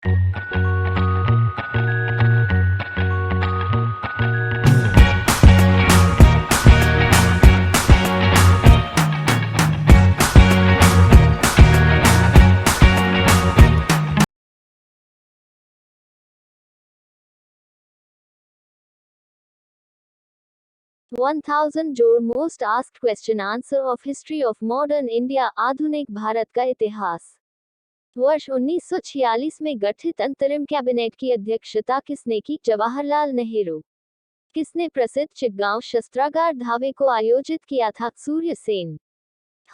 1000 जोड़ most asked question answer of history of modern India आधुनिक भारत का इतिहास। वर्ष 1946 में गठित अंतरिम कैबिनेट की अध्यक्षता किसने की? जवाहरलाल नेहरू। किसने प्रसिद्ध चिटगांव शस्त्रागार धावे को आयोजित किया था? सूर्य सेन।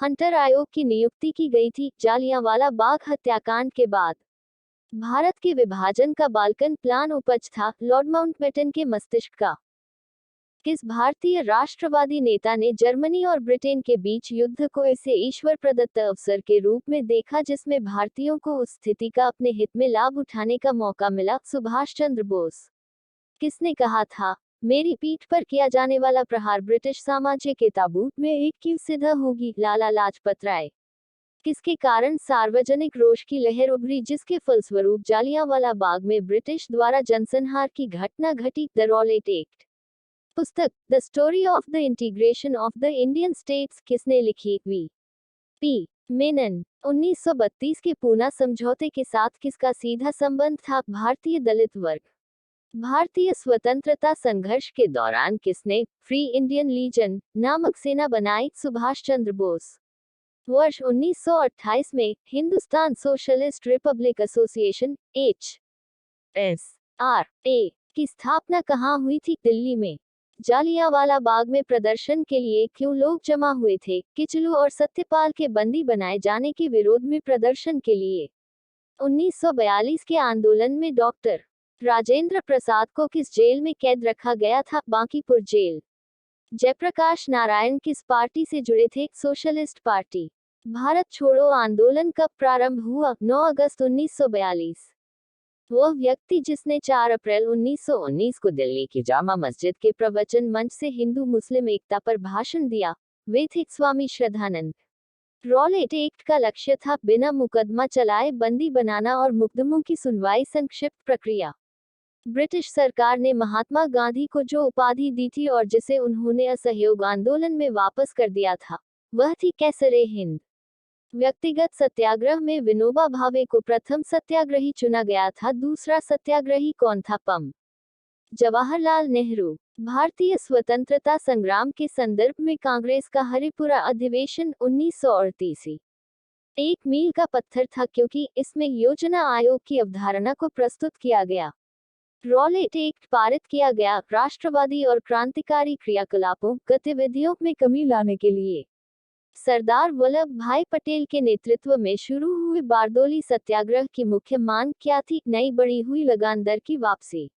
हंटर आयोग की नियुक्ति की गई थी जालियांवाला बाग हत्याकांड के बाद। भारत के विभाजन का बाल्कन प्लान उपज था लॉर्ड माउंटबेटन के मस्तिष्क का। किस भारतीय राष्ट्रवादी नेता ने जर्मनी और ब्रिटेन के बीच युद्ध को ऐसे ईश्वर प्रदत्त अवसर के रूप में देखा जिसमें भारतीयों को उस स्थिति का अपने हित में लाभ उठाने का मौका मिला? सुभाष चंद्र बोस। किसने कहा था, मेरी पीठ पर किया जाने वाला प्रहार ब्रिटिश साम्राज्य के ताबूत में एक कील सीधा होगी? लाला लाजपत राय। किसके कारण सार्वजनिक रोष की लहर उभरी जिसके फलस्वरूप जालियांवाला बाग में ब्रिटिश द्वारा जनसंहार की घटना घटी? The Rowlatt act. पुस्तक the story of the integration of the Indian states किसने लिखी? V P Menon. 1932 के पूना समझौते के साथ किसका सीधा संबंध था? भारतीय दलित वर्ग। भारतीय स्वतंत्रता संघर्ष के दौरान किसने फ्री इंडियन लीजन नामक सेना बनाई? सुभाष चंद्र बोस। वर्ष 1928 में Hindustan socialist Republic association HSRA की स्थापना कहाँ हुई थी? दिल्ली में। जालियांवाला बाग में प्रदर्शन के लिए क्यों लोग जमा हुए थे? किचलू और सत्यपाल के बंदी बनाए जाने के विरोध में प्रदर्शन के लिए। 1942 के आंदोलन में डॉक्टर राजेंद्र प्रसाद को किस जेल में कैद रखा गया था? बांकीपुर जेल। जयप्रकाश नारायण किस पार्टी से जुड़े थे? Socialist party. भारत छोड़ो आंदोलन कब प्रारंभ हुआ? 9 अगस्त 1942। वह व्यक्ति जिसने 4 अप्रैल 1919 को दिल्ली की जामा मस्जिद के प्रवचन मंच से हिंदू मुस्लिम एकता पर भाषण दिया, वे थे स्वामी श्रद्धानंद। रॉलेट एक्ट का लक्ष्य था बिना मुकदमा चलाए बंदी बनाना और मुकदमों की सुनवाई संक्षिप्त प्रक्रिया। ब्रिटिश सरकार ने महात्मा गांधी को जो उपाधि दी थी और जिसे उन्होंने असहयोग आंदोलन में वापस कर दिया था, वह थी कैसरे हिंद। व्यक्तिगत सत्याग्रह में विनोबा भावे को प्रथम सत्याग्रही चुना गया था, दूसरा सत्याग्रही कौन था? पम जवाहरलाल नेहरू। भारतीय स्वतंत्रता संग्राम के संदर्भ में कांग्रेस का हरिपुरा अधिवेशन 1938 एक मील का पत्थर था क्योंकि इसमें योजना आयोग की अवधारणा को प्रस्तुत किया गया। रॉलेट एक्ट पारित किया गया राष्ट्रवादी और क्रांतिकारी क्रियाकलापों गतिविधियों में कमी लाने के लिए। सरदार वल्लभ भाई पटेल के नेतृत्व में शुरू हुए बारदोली सत्याग्रह की मुख्य मांग क्या थी? नई बढ़ी हुई लगान दर की वापसी।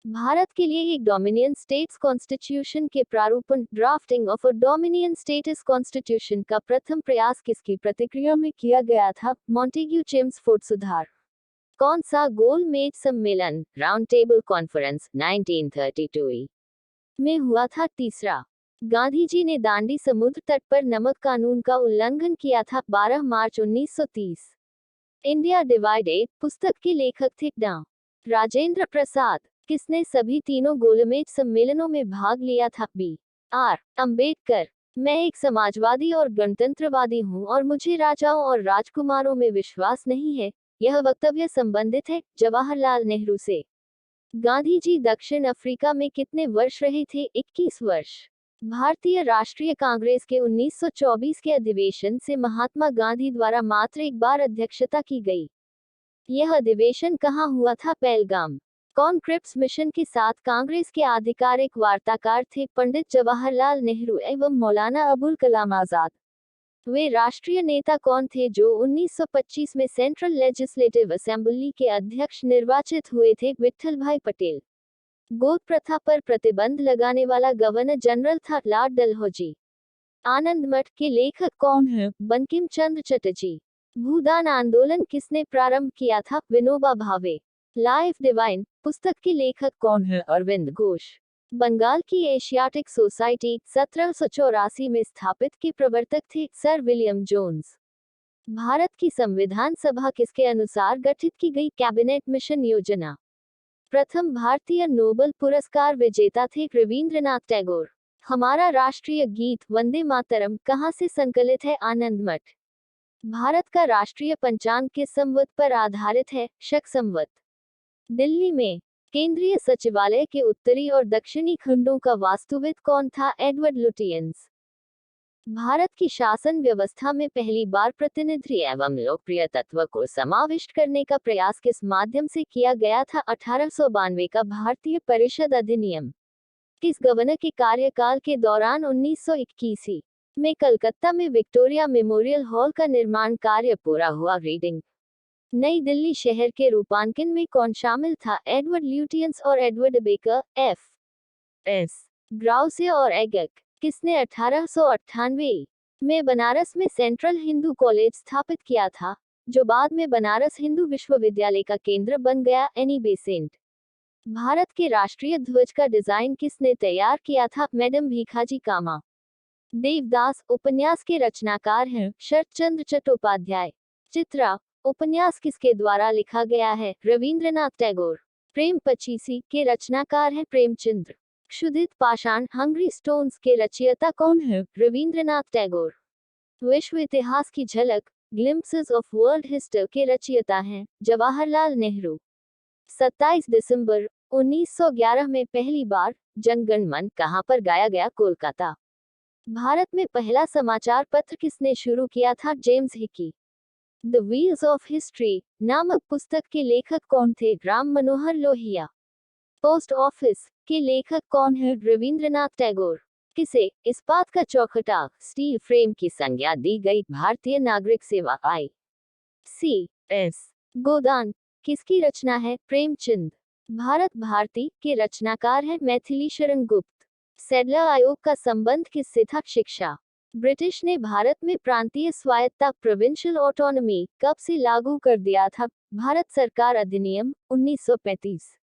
भारत के लिए एक डोमिनियन स्टेट्स कॉन्स्टिट्यूशन के प्रारूपण drafting of a dominion status constitution का प्रथम प्रयास किसकी प्रतिक्रिया में किया गया था? मॉन्टेग्यू चेम्सफोर्ड सुधार। कौन सा गोल मेज सम्मेलन राउंड टेबल कॉन्फ्रेंस 1932 में हुआ था? तीसरा। गांधी जी ने दांडी समुद्र तट पर नमक कानून का उल्लंघन किया था 12 मार्च 1930। इंडिया डिवाइडेड पुस्तक के लेखक थे डॉ. राजेंद्र प्रसाद। किसने सभी तीनों गोलमेज सम्मेलनों में भाग लिया था? बी. आर. अंबेडकर। मैं एक समाजवादी और गणतंत्रवादी हूं और मुझे राजाओं और राजकुमारों में विश्वास नहीं है। यह वक्तव्य संबंधित है जवाहरलाल नेहरू से। गांधी जी दक्षिण अफ्रीका में कितने वर्ष रहे थे? 21 वर्ष। भारतीय राष्ट्रीय कांग्रेस के 1924 के अधिवेशन से महात्मा गांधी द्वारा मात्र एक बार अध्यक्षता की गई। यह अधिवेशन कहाँ हुआ था? पहलगाम। कौन क्रिप्स मिशन के साथ कांग्रेस के आधिकारिक वार्ताकार थे? पंडित जवाहरलाल नेहरू एवं मौलाना अबुल कलाम आजाद। वे राष्ट्रीय नेता कौन थे जो 1925 में सेंट्रल लेजिस्लेटिव असेंबली के अध्यक्ष निर्वाचित हुए थे? विट्ठल भाई पटेल। गोद प्रथा पर प्रतिबंध लगाने वाला गवर्नर जनरल था लॉर्ड डलहौजी। आनंद मठ के लेखक कौन है? बंकिम चंद्र चटर्जी। भूदान आंदोलन किसने प्रारंभ किया था? विनोबा भावे। लाइफ डिवाइन पुस्तक के लेखक कौन है? अरविंद घोष। बंगाल की एशियाटिक सोसाइटी 1784 में स्थापित के प्रवर्तक थे सर विलियम जोन्स। भारत की संविधान सभा किसके अनुसार गठित की गई कैबिनेट मिशन योजना। प्रथम भारतीय नोबेल पुरस्कार विजेता थे रविंद्रनाथ टैगोर। हमारा राष्ट्रीय गीत वंदे मातरम कहाँ से संकलित है। आनंद मठ। भारत का राष्ट्रीय पंचांग किस संवत पर आधारित है। शक संवत। दिल्ली में केंद्रीय सचिवालय के उत्तरी और दक्षिणी खंडों का वास्तुविद कौन था। Edward Lutyens. भारत की शासन व्यवस्था में पहली बार प्रतिनिधि एवं लोकप्रिय तत्व को समाविष्ट करने का प्रयास किस माध्यम से किया गया था। 1892 का भारतीय परिषद अधिनियम। किस गवर्नर के कार्यकाल के दौरान 1921 में कलकत्ता में विक्टोरिया मेमोरियल हॉल का निर्माण कार्य पूरा हुआ। रीडिंग। नई दिल्ली शहर के रूपांकन में कौन शामिल था। एडवर्ड ल्यूटियंस और एडवर्ड बेकर। एफ एस ग्राउसे और एगक। किसने 1898 में बनारस में सेंट्रल हिंदू कॉलेज स्थापित किया था, जो बाद में बनारस हिंदू विश्वविद्यालय का केंद्र बन गया। Annie Besant. भारत के राष्ट्रीय ध्वज का डिजाइन किसने तैयार किया था। मैडम भीखाजी कामा। देवदास उपन्यास के रचनाकार हैं शरतचंद्र चट्टोपाध्याय। चित्रा उपन्यास किसके द्वारा लिखा गया है। रविंद्रनाथ टैगोर। प्रेम पचीसी के रचनाकार हैं प्रेमचंद्र। क्षुधित पाषाण हंग्री स्टोन्स के रचयिता कौन है। रविंद्रनाथ टैगोर। विश्व इतिहास की झलक ग्लिम्पसेस ऑफ वर्ल्ड हिस्ट्री के रचयिता हैं जवाहरलाल नेहरू। 27 दिसंबर 1911 में पहली बार जन गण मन कहां पर गाया गया। कोलकाता। भारत में पहला समाचार पत्र किसने शुरू किया था। James Hicky. The wheels of history नामक पुस्तक के लेखक कौन थे। राम मनोहर लोहिया। पोस्ट ऑफिस के लेखक कौन है। रविंद्रनाथ टैगोर। किसे इस्पात का चौखटा स्टील फ्रेम की संज्ञा दी गई। भारतीय नागरिक सेवा आई सी एस गोदान किसकी रचना है। प्रेमचंद। भारत भारती के रचनाकार है मैथिली शरण गुप्त। सैडलर आयोग का संबंध किससे था। शिक्षा। ब्रिटिश ने भारत में प्रांतीय स्वायत्तता प्रोविंशियल ऑटोनॉमी कब से लागू कर दिया था। भारत सरकार अधिनियम 1935।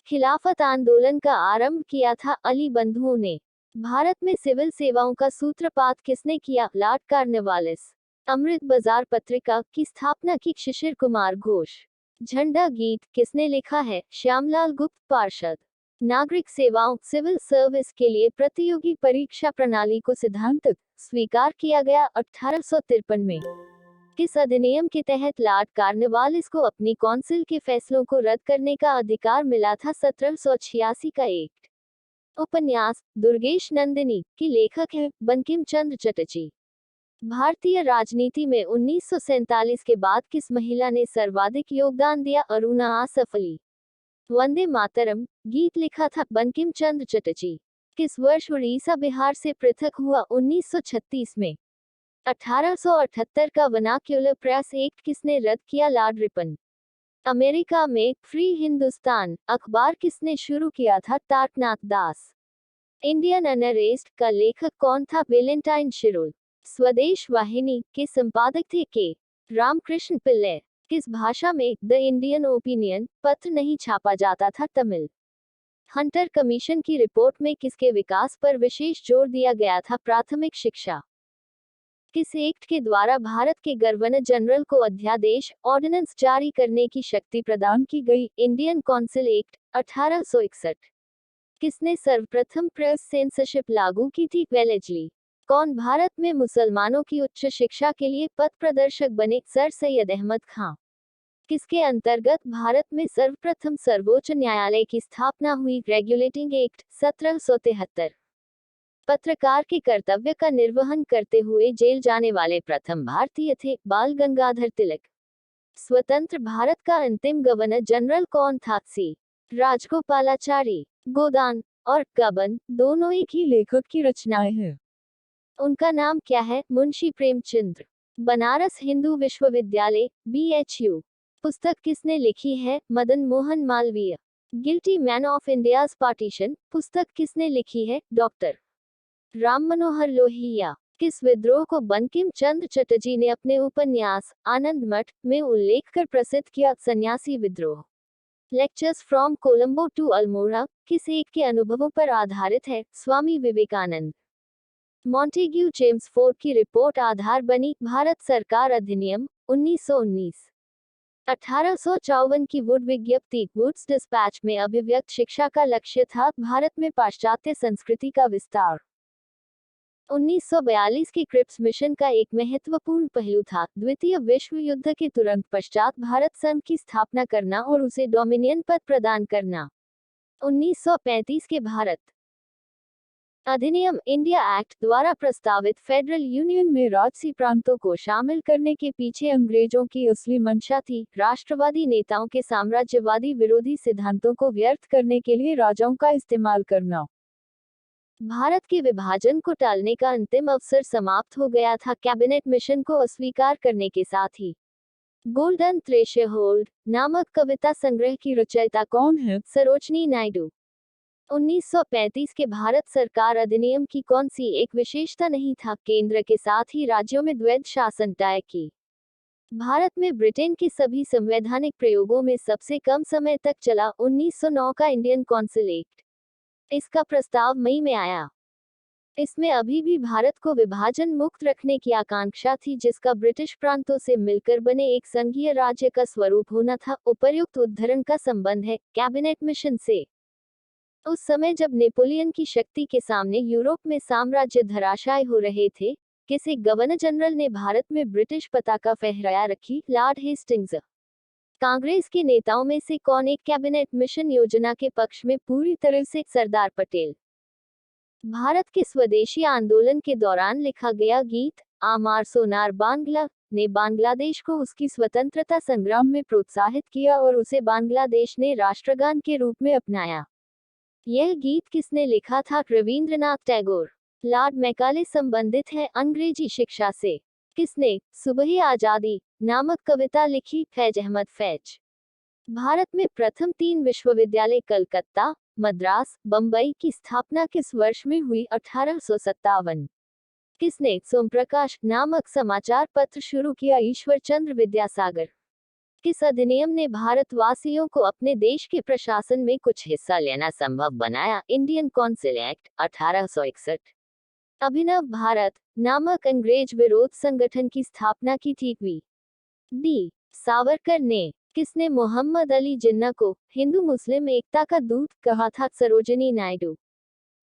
खिलाफत आंदोलन का आरंभ किया था अली बंधुओं ने। भारत में सिविल सेवाओं का सूत्रपात किसने किया। Lord Cornwallis. अमृत बाजार पत्रिका की स्थापना की शिशिर कुमार घोष। झंडा गीत किसने लिखा है। श्यामलाल गुप्त पार्षद। नागरिक सेवाओं सिविल सर्विस के लिए प्रतियोगी परीक्षा प्रणाली को सिद्धांत स्वीकार किया गया 1853 में। किस अधिनियम के तहत लॉर्ड कॉर्नवालिस को अपनी काउंसिल के फैसलों को रद्द करने का अधिकार मिला था। 1786 का एक्ट। उपन्यास दुर्गेश नंदिनी के लेखक हैं बंकिम चंद्र चटर्जी। भारतीय राजनीति में 1947 के बाद किस महिला ने सर्वाधिक योगदान दिया। अरुणा आसफ अली। वंदे मातरम गीत लिखा था बंकिम चंद्र चटर्जी। किस वर्ष उड़ीसा बिहार से पृथक हुआ। 1936 में। 1878 का वर्नाक्युलर प्रेस एक्ट किसने रद्द किया। Lord Ripon. अमेरिका में फ्री हिंदुस्तान अखबार किसने शुरू किया था। तारकनाथ दास। इंडियन अनरेस्ट का लेखक कौन था। वेलेंटाइन शिरोल। स्वदेश वाहिनी के संपादक थे के रामकृष्ण पिल्ले। किस भाषा में द इंडियन ओपिनियन पत्र नहीं छापा जाता था। तमिल। हंटर कमीशन की रिपोर्ट में किसके विकास पर विशेष जोर दिया गया था। प्राथमिक शिक्षा। किस एक्ट के द्वारा भारत के गवर्नर जनरल को अध्यादेश ऑर्डिनेंस जारी करने की शक्ति प्रदान की गई। Indian council act 1861। किसने सर्वप्रथम प्रेस सेंसरशिप लागू की थी। वेलेस्ली। कौन भारत में मुसलमानों की उच्च शिक्षा के लिए पथ प्रदर्शक बने। सर सैयद अहमद खां। किसके अंतर्गत भारत में सर्वप्रथम सर्वोच्च न्यायालय की स्थापना हुई। Regulating act 1773। पत्रकार के कर्तव्य का निर्वहन करते हुए जेल जाने वाले प्रथम भारतीय थे। बाल गंगाधर तिलक। स्वतंत्र भारत का अंतिम गवर्नर जनरल कौन था। सी राजगोपालाचारी। गोदान और गबन दोनों एक ही लेखक की रचनाएं हैं। उनका नाम क्या है। मुंशी प्रेमचंद्र। बनारस हिंदू विश्वविद्यालय BHU पुस्तक किसने लिखी है। Madan Mohan Malviya. Guilty man of India's partition पुस्तक किसने लिखी है। डॉक्टर राम मनोहर लोहिया। किस विद्रोह को बंकिम चंद्र चटर्जी ने अपने उपन्यास आनंद मठ में उल्लेख कर प्रसिद्ध किया। सन्यासी विद्रोह। Lectures from Colombo to Almora किस एक के अनुभवों पर आधारित है। स्वामी विवेकानंद। मॉन्टेग्यू चेम्सफोर्ड की रिपोर्ट आधार बनी भारत सरकार अधिनियम 1919। 1854 की वुड विज्ञप्ति वुड्स डिस्पैच में अभिव्यक्त शिक्षा का लक्ष्य था भारत में पाश्चात्य संस्कृति का विस्तार। 1942 के क्रिप्स मिशन का एक महत्वपूर्ण पहलू था द्वितीय विश्व युद्ध के तुरंत पश्चात भारत संघ की स्थापना करना और उसे डोमिनियन पद प्रदान करना। 1935 के भारत अधिनियम इंडिया एक्ट द्वारा प्रस्तावित फेडरल यूनियन में राजसी प्रांतों को शामिल करने के पीछे अंग्रेजों की असली मंशा थी राष्ट्रवादी नेताओं के साम्राज्यवादी विरोधी सिद्धांतों को व्यर्थ करने के लिए राजाओं का इस्तेमाल करना। भारत के विभाजन को टालने का अंतिम अवसर समाप्त हो गया था कैबिनेट मिशन को अस्वीकार करने के साथ ही। गोल्डन थ्रेशोल्ड नामक कविता संग्रह की रचयिता कौन है? सरोजनी नायडू। 1935 के भारत सरकार अधिनियम की कौन सी एक विशेषता नहीं था केंद्र के साथ ही राज्यों में द्वैध शासन तय की। भारत में ब्रिटेन के सभी संवैधानिक प्रयोगों में सबसे कम समय तक चला 1909 का इंडियन कौंसिल एक्ट। इसका प्रस्ताव मई में आया। इसमें अभी भी भारत को विभाजन मुक्त रखने की आकांक्षा थी जिसका ब्रिटिश प्रांतों से मिलकर बने एक संघीय राज्य का स्वरूप होना था। उपर्युक्त उद्धरण का संबंध है कैबिनेट मिशन से। उस समय जब नेपोलियन की शक्ति के सामने यूरोप में साम्राज्य धराशायी हो रहे थे, किसी गवर्नर जनरल ने भारत में ब्रिटिश पताका फहराया रखी। Lord Hastings. कांग्रेस के नेताओं में से कौन एक कैबिनेट मिशन योजना के पक्ष में पूरी तरह से? सरदार पटेल। भारत के स्वदेशी आंदोलन के दौरान लिखा गया गीत आमार सोनार बांग्ला ने बांग्लादेश को उसकी स्वतंत्रता संग्राम में प्रोत्साहित किया और उसे बांग्लादेश ने राष्ट्रगान के रूप में अपनाया। यह गीत किसने लिखा था? रविंद्रनाथ टैगोर। लॉर्ड मैकाले संबंधित है अंग्रेजी शिक्षा से। किसने सुबह आजादी नामक कविता लिखी? फैज अहमद फैज। भारत में प्रथम 3 विश्वविद्यालय कलकत्ता, मद्रास, बम्बई की स्थापना किस वर्ष में हुई? 1857। किसने सोमप्रकाश नामक समाचार पत्र शुरू किया? ईश्वर चंद्र विद्यासागर। किस अधिनियम ने भारतवासियों को अपने देश के प्रशासन में कुछ हिस्सा लेना संभव बनाया? Indian council act 1861। अभिनव भारत नामक अंग्रेज विरोध संगठन की स्थापना की थी? डी सावरकर ने। किसने मोहम्मद अली जिन्ना को हिंदू मुस्लिम एकता का दूत कहा था? सरोजनी नायडू।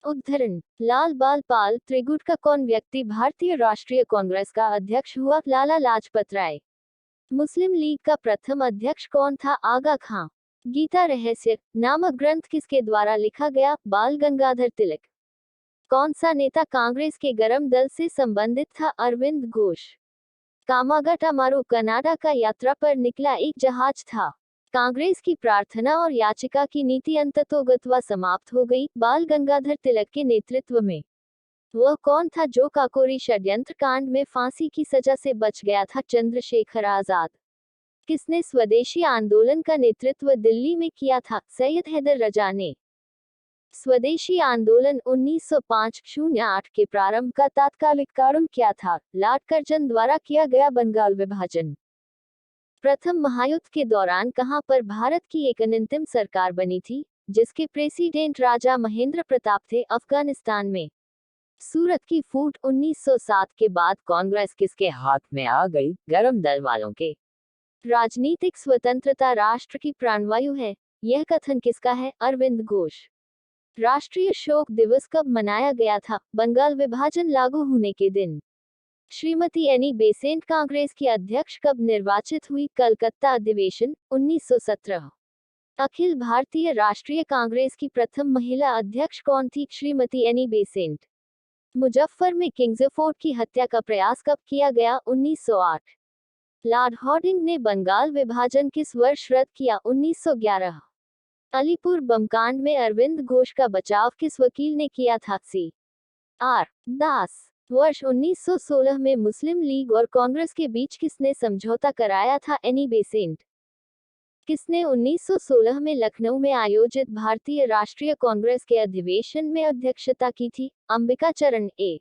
उद्धरण लाल बाल पाल त्रिगुट का कौन व्यक्ति भारतीय राष्ट्रीय कांग्रेस का अध्यक्ष हुआ? लाला लाजपत राय। मुस्लिम लीग का प्रथम अध्यक्ष कौन था? आगा खां। गीता रहस्य नामक ग्रंथ किसके द्वारा लिखा गया? बाल गंगाधर तिलक। कौन सा नेता कांग्रेस के गरम दल से संबंधित था? अरविंद घोष। कामागटामारू कनाडा का यात्रा पर निकला एक जहाज था। कांग्रेस की प्रार्थना और याचिका की नीति अंततोगत्वा समाप्त हो गई बाल गंगाधर तिलक के नेतृत्व में। वह कौन था जो काकोरी षड्यंत्र कांड में फांसी की सजा से बच गया था? चंद्रशेखर आजाद। किसने स्वदेशी आंदोलन का नेतृत्व दिल्ली में किया था? सैयद हैदर रजा ने। स्वदेशी आंदोलन 1905-08 के प्रारंभ का तात्कालिक कारण क्या था? लॉर्ड कर्जन द्वारा किया गया बंगाल विभाजन। प्रथम महायुद्ध के दौरान कहां पर भारत की एक अनंतिम सरकार बनी थी जिसके प्रेसिडेंट राजा महेंद्र प्रताप थे? अफगानिस्तान में। सूरत की फूट 1907 के बाद कांग्रेस किसके हाथ में आ गई? गरम दल वालों के। राजनीतिक स्वतंत्रता राष्ट्र की प्राणवायु है, यह कथन किसका है? अरविंद घोष। राष्ट्रीय शोक दिवस कब मनाया गया था? बंगाल विभाजन लागू होने के दिन। श्रीमती एनी बेसेंट कांग्रेस की अध्यक्ष कब निर्वाचित हुई? कलकत्ता अधिवेशन 1917। अखिल भारतीय राष्ट्रीय कांग्रेस की प्रथम महिला अध्यक्ष कौन थी? Shrimati Annie Besant. मुजफ्फर में किंग्सफोर्ड की हत्या का प्रयास कब किया गया? 1908। लॉर्ड हॉर्डिंग ने बंगाल विभाजन किस वर्ष रद्द किया? 1911। अलीपुर बमकांड में अरविंद घोष का बचाव किस वकील ने किया था? सी आर दास। वर्ष 1916 में मुस्लिम लीग और कांग्रेस के बीच किसने समझौता कराया था? Annie Besant. किसने 1916 में लखनऊ में आयोजित भारतीय राष्ट्रीय कांग्रेस के अधिवेशन में अध्यक्षता की थी? अंबिका चरण। ए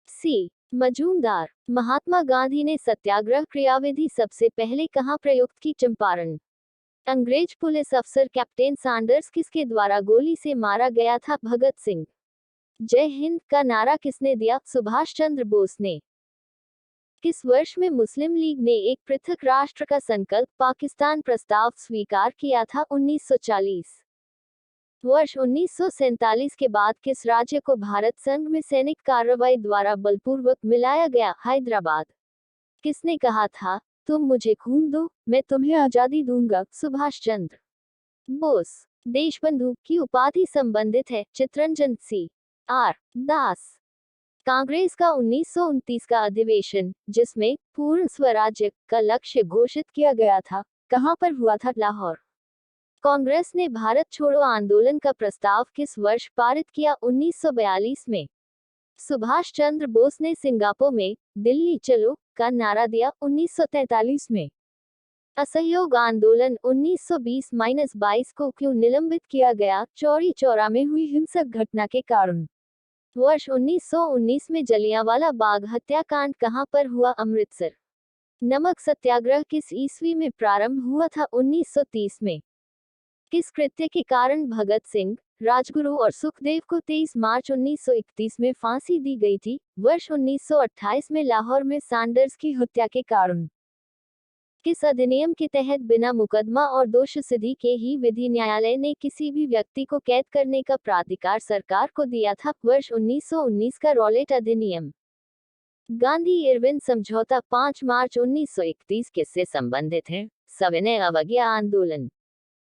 सी मजूमदार। महात्मा गांधी ने सत्याग्रह क्रियाविधि सबसे पहले कहां प्रयुक्त की? चंपारण। अंग्रेज पुलिस अफसर कैप्टन सैंडर्स किसके द्वारा गोली से मारा गया था? भगत सिंह। जय हिंद का नारा किसने दिया? सुभाष चंद्र बोस ने। किस वर्ष में मुस्लिम लीग ने एक पृथक राष्ट्र का संकल्प पाकिस्तान प्रस्ताव स्वीकार किया था? 1940। वर्ष 1947 के बाद किस राज्य को भारत संघ में सैनिक कार्रवाई द्वारा बलपूर्वक मिलाया गया? हैदराबाद। किसने कहा था, तुम मुझे खून दो, मैं तुम्हें आजादी दूंगा? सुभाष चंद्र बोस। देशबंधु की उपाधि संबंधित है? चित्तरंजन सी आर दास। कांग्रेस का 1929 का अधिवेशन, जिसमें पूर्ण स्वराज्य का लक्ष्य घोषित किया गया था, कहां पर हुआ था? लाहौर। कांग्रेस ने भारत छोड़ो आंदोलन का प्रस्ताव किस वर्ष पारित किया? 1942 में। सुभाष चंद्र बोस ने सिंगापुर में दिल्ली चलो का नारा दिया? 1943 में। असहयोग आंदोलन 1920-22 को क्यों निलंबित किया गया? चौरी चौरा में हुई हिंसक घटना के कारण। वर्ष 1919 में जलियांवाला बाग हत्याकांड कहां पर हुआ? अमृतसर। नमक सत्याग्रह किस ईस्वी में प्रारंभ हुआ था? 1930 में। किस कृत्य के कारण भगत सिंह, राजगुरु और सुखदेव को 23 मार्च 1931 में फांसी दी गई थी? वर्ष 1928 में लाहौर में सैंडर्स की हत्या के कारण। किस अधिनियम के तहत बिना मुकदमा और दोष सिद्धि के ही विधि न्यायालय ने किसी भी व्यक्ति को कैद करने का प्राधिकार सरकार को दिया था? वर्ष 1919 का रॉलेट अधिनियम। गांधी इरविन समझौता 5 मार्च 1931 किससे संबंधित है? सविनय अवज्ञा आंदोलन।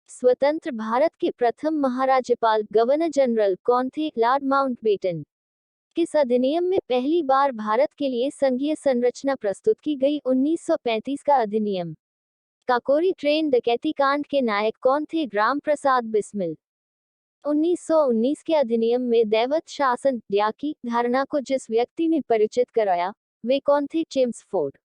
स्वतंत्र भारत के प्रथम महाराज्यपाल गवर्नर जनरल कौन थे? Lord Mountbatten. किस अधिनियम में पहली बार भारत के लिए संघीय संरचना प्रस्तुत की गई? 1935 का अधिनियम। काकोरी ट्रेन डकैती कांड के नायक कौन थे? राम प्रसाद बिस्मिल। 1919 के अधिनियम में दैवत शासन की धारणा को जिस व्यक्ति ने परिचित कराया, वे कौन थे? चेम्सफोर्ड।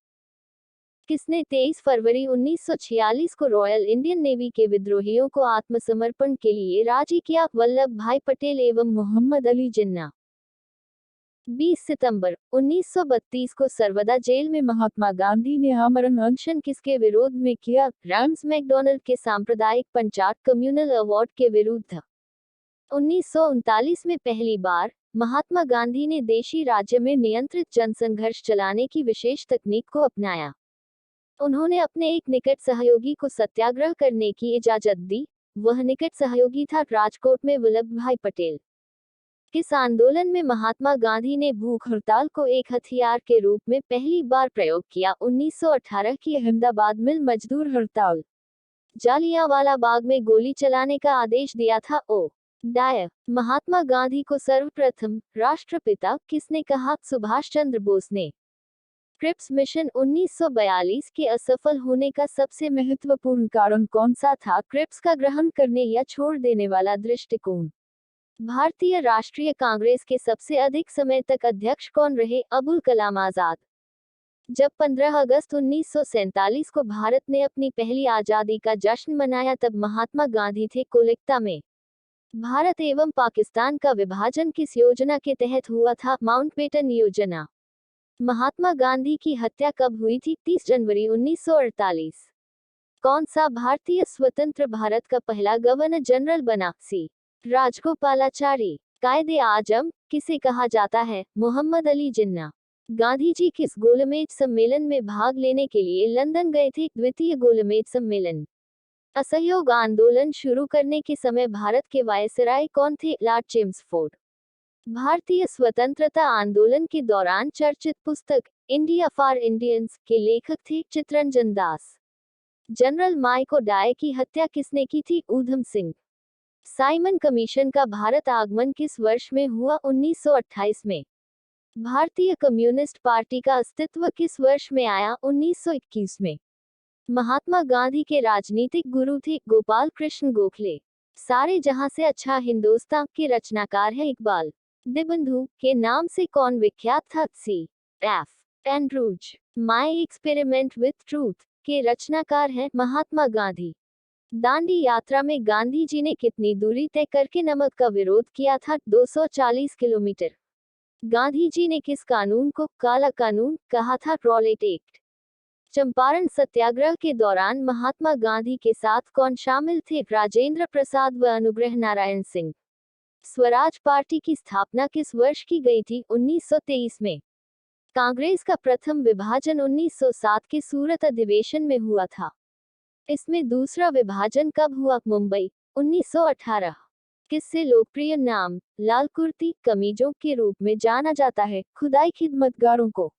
किसने 23 फरवरी 1946 को रॉयल इंडियन नेवी के विद्रोहियों को आत्मसमर्पण के लिए राजी किया? वल्लभ भाई पटेल एवं मोहम्मद अली जिन्ना। 20 सितंबर 1932 को सर्वदा जेल में महात्मा गांधी ने आमरण अनशन किसके विरोध में किया? रैम्स मैकडॉनल्ड के सांप्रदायिक पंचायत कम्युनल अवार्ड के विरुद्ध। 1939 में पहली बार महात्मा गांधी ने देशी राज्य में नियंत्रित जनसंघर्ष चलाने की विशेष तकनीक को अपनाया। उन्होंने अपने एक निकट सहयोगी को सत्याग्रह करने की इजाजत दी। वह निकट सहयोगी था राजकोट में वल्लभ भाई पटेल। किस आंदोलन में महात्मा गांधी ने भूख हड़ताल को एक हथियार के रूप में पहली बार प्रयोग किया? 1918 की अहमदाबाद मिल मजदूर हड़ताल। जालियांवाला बाग में गोली चलाने का आदेश दिया था? O Dyer. महात्मा गांधी को सर्वप्रथम राष्ट्रपिता किसने कहा? सुभाष चंद्र बोस ने। क्रिप्स मिशन 1942 के असफल होने का सबसे महत्वपूर्ण कारण कौन सा था? क्रिप्स का ग्रहण करने या छोड़ देने वाला दृष्टिकोण। भारतीय राष्ट्रीय कांग्रेस के सबसे अधिक समय तक अध्यक्ष कौन रहे? अबुल कलाम आजाद। जब 15 अगस्त 1947 को भारत ने अपनी पहली आजादी का जश्न मनाया तब महात्मा गांधी थे कोलकाता में। भारत एवं पाकिस्तान का विभाजन किस योजना के तहत हुआ था? माउंटबेटन योजना। महात्मा गांधी की हत्या कब हुई थी? 30 जनवरी 1948। कौन सा भारतीय स्वतंत्र भारत का पहला गवर्नर जनरल बना? सी राजगोपालाचारी। कायदे आजम किसे कहा जाता है? मोहम्मद अली जिन्ना। गांधी जी किस गोलमेज सम्मेलन में भाग लेने के लिए लंदन गए थे? द्वितीय गोलमेज सम्मेलन। असहयोग आंदोलन शुरू करने के समय भारत के वायसराय कौन थे? Lord Chelmsford. भारतीय स्वतंत्रता आंदोलन के दौरान चर्चित पुस्तक इंडिया फॉर इंडियंस के लेखक थे? Chittaranjan Das. General micro di की हत्या किसने की थी? ऊधम सिंह। साइमन कमीशन का भारत आगमन किस वर्ष में हुआ? 1928 में। भारतीय कम्युनिस्ट पार्टी का अस्तित्व किस वर्ष में आया? 1921 में। महात्मा गांधी के राजनीतिक गुरु थे? गोपाल कृष्ण गोखले। सारे जहां से अच्छा हिंदुस्तान के रचनाकार है इकबाल। दिबंधु के नाम से कौन विख्यात था? C F Andrews. My experiment with truth के रचनाकार हैं महात्मा गांधी। दांडी यात्रा में गांधी जी ने कितनी दूरी तय करके नमक का विरोध किया था? 240 किलोमीटर। गांधी जी ने किस कानून को काला कानून कहा था? Rowlatt act. चंपारण सत्याग्रह के दौरान महात्मा गांधी के साथ कौन शामिल थे? राजेंद्र प्रसाद व अनुग्रह नारायण सिंह। स्वराज पार्टी की स्थापना किस वर्ष की गई थी? 1923 में। कांग्रेस का प्रथम विभाजन 1907 के सूरत अधिवेशन में हुआ था। इसमें दूसरा विभाजन कब हुआ? मुंबई, 1918। किससे लोकप्रिय नाम लाल कुर्ती कमीजों के रूप में जाना जाता है? खुदाई खिदमतगारों को।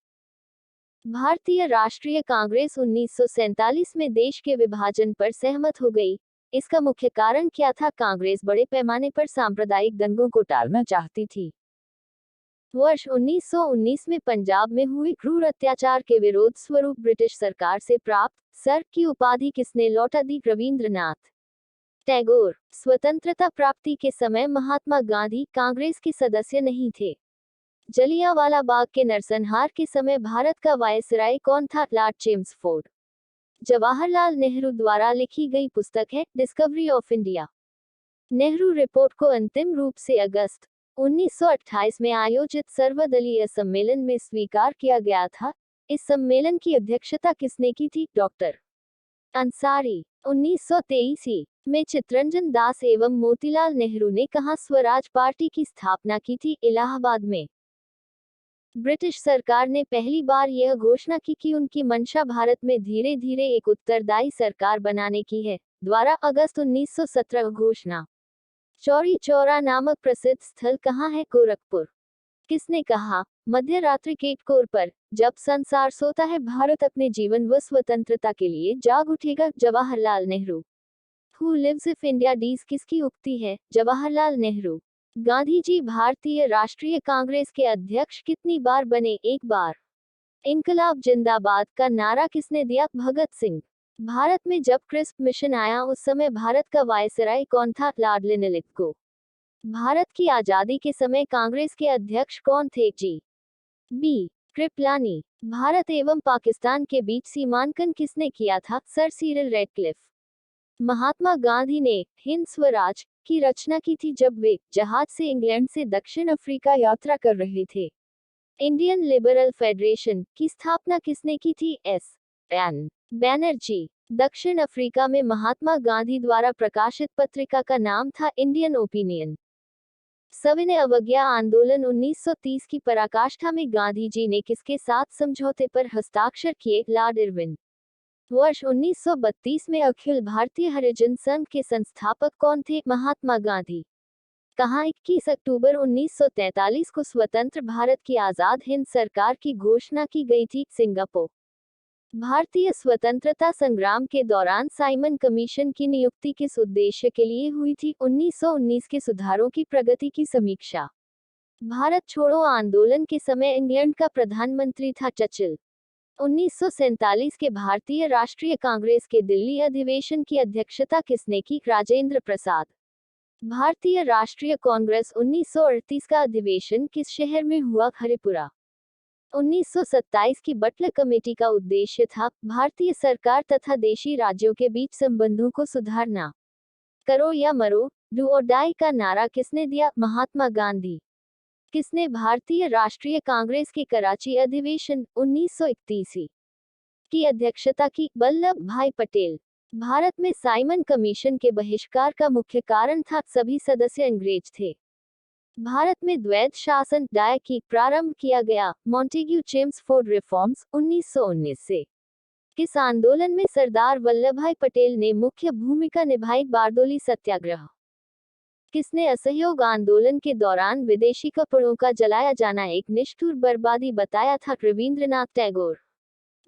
भारतीय राष्ट्रीय कांग्रेस 1947 में देश के विभाजन पर सहमत हो गई। इसका मुख्य कारण क्या था? कांग्रेस बड़े पैमाने पर सांप्रदायिक दंगों को टालना चाहती थी। वर्ष 1919 में पंजाब में हुए क्रूर अत्याचार के विरोध स्वरूप ब्रिटिश सरकार से प्राप्त सर की उपाधि किसने लौटा दी? रविंद्रनाथ टैगोर। स्वतंत्रता प्राप्ति के समय महात्मा गांधी कांग्रेस के सदस्य नहीं थे। जलियांवाला बाग के नरसंहार के समय भारत का वायसराय कौन था? Lord Chelmsford. जवाहरलाल नेहरू द्वारा लिखी गई पुस्तक है discovery of India. Nehru report को अंतिम रूप से अगस्त 1928 में आयोजित सर्वदलीय सम्मेलन में स्वीकार किया गया था। इस सम्मेलन की अध्यक्षता किसने की थी? डॉक्टर अंसारी। 1923 में चित्तरंजन दास एवं मोतीलाल नेहरू ने कहां स्वराज पार्टी की स्थापना की थी? इलाहाबाद में। ब्रिटिश सरकार ने पहली बार यह घोषणा की कि उनकी मंशा भारत में धीरे धीरे एक उत्तरदायी सरकार बनाने की है। द्वारा अगस्त 1917 घोषणा। चौरी चौरा नामक प्रसिद्ध स्थल कहाँ है? गोरखपुर। किसने कहा? मध्य रात्रि केटकोर पर, जब संसार सोता है भारत अपने जीवन व स्वतंत्रता के लिए जाग उठेगा। Jawaharlal Nehru. Who lives if India dies किसकी उक्ति है? जवाहरलाल नेहरू। गांधी जी भारतीय राष्ट्रीय कांग्रेस के अध्यक्ष कितनी बार बने? एक बार। इनकलाब जिंदाबाद का नारा किसने दिया? भगत सिंह। भारत में जब क्रिस्प मिशन आया उस समय भारत का वायसराय कौन था? Lord Linlithgow. भारत की आजादी के समय कांग्रेस के अध्यक्ष कौन थे? G B Kripalani. भारत एवं पाकिस्तान के बीच सीमांकन किसने किया था? Sir Cyril Radcliffe. Mahatma Gandhi ने हिंद स्वराज की रचना की थी जब वे जहाज से इंग्लैंड से दक्षिण अफ्रीका यात्रा कर रहे थे। इंडियन लिबरल फेडरेशन की स्थापना किसने की थी? S N Banerjee. दक्षिण अफ्रीका में महात्मा गांधी द्वारा प्रकाशित पत्रिका का नाम था इंडियन ओपिनियन। सविनय अवज्ञा आंदोलन 1930 की पराकाष्ठा में गांधी जी ने किसके साथ समझौते पर हस्ताक्षर किए? Lord Irwin. वर्ष 1932 में अखिल भारतीय हरिजन संघ के संस्थापक कौन थे? महात्मा गांधी। कहाँ 21 अक्टूबर 1943 को स्वतंत्र भारत की आजाद हिंद सरकार की घोषणा की गई थी? सिंगापुर। भारतीय स्वतंत्रता संग्राम के दौरान साइमन कमीशन की नियुक्ति किस उद्देश्य के लिए हुई थी? 1919 के सुधारों की प्रगति की समीक्षा। भारत छोड़ो आंदोलन के समय इंग्लैंड का प्रधानमंत्री था चर्चिल। 1947 के भारतीय राष्ट्रीय कांग्रेस के दिल्ली अधिवेशन की अध्यक्षता किसने की? राजेंद्र प्रसाद। भारतीय राष्ट्रीय कांग्रेस 1938 का अधिवेशन किस शहर में हुआ? हरिपुरा। 1927 की बटलर कमेटी का उद्देश्य था भारतीय सरकार तथा देशी राज्यों के बीच संबंधों को सुधारना। करो या मरो, डू और डाई का नारा किसने दिया? महात्मा गांधी। किसने भारतीय राष्ट्रीय कांग्रेस के कराची अधिवेशन 1931 की अध्यक्षता की? वल्लभ भाई पटेल। भारत में साइमन कमीशन के बहिष्कार का मुख्य कारण था सभी सदस्य अंग्रेज थे। भारत में द्वैध शासन डाय की प्रारंभ किया गया? मॉन्टेग्यू चेम्सफोर्ड रिफॉर्म्स 1919 से। किस आंदोलन में सरदार वल्लभभाई पटेल ने मुख्य भूमिका निभाई? बारदोली सत्याग्रह। किसने असहयोग आंदोलन के दौरान विदेशी कपड़ों का जलाया जाना एक निष्ठुर बर्बादी बताया था? रविंद्रनाथ टैगोर।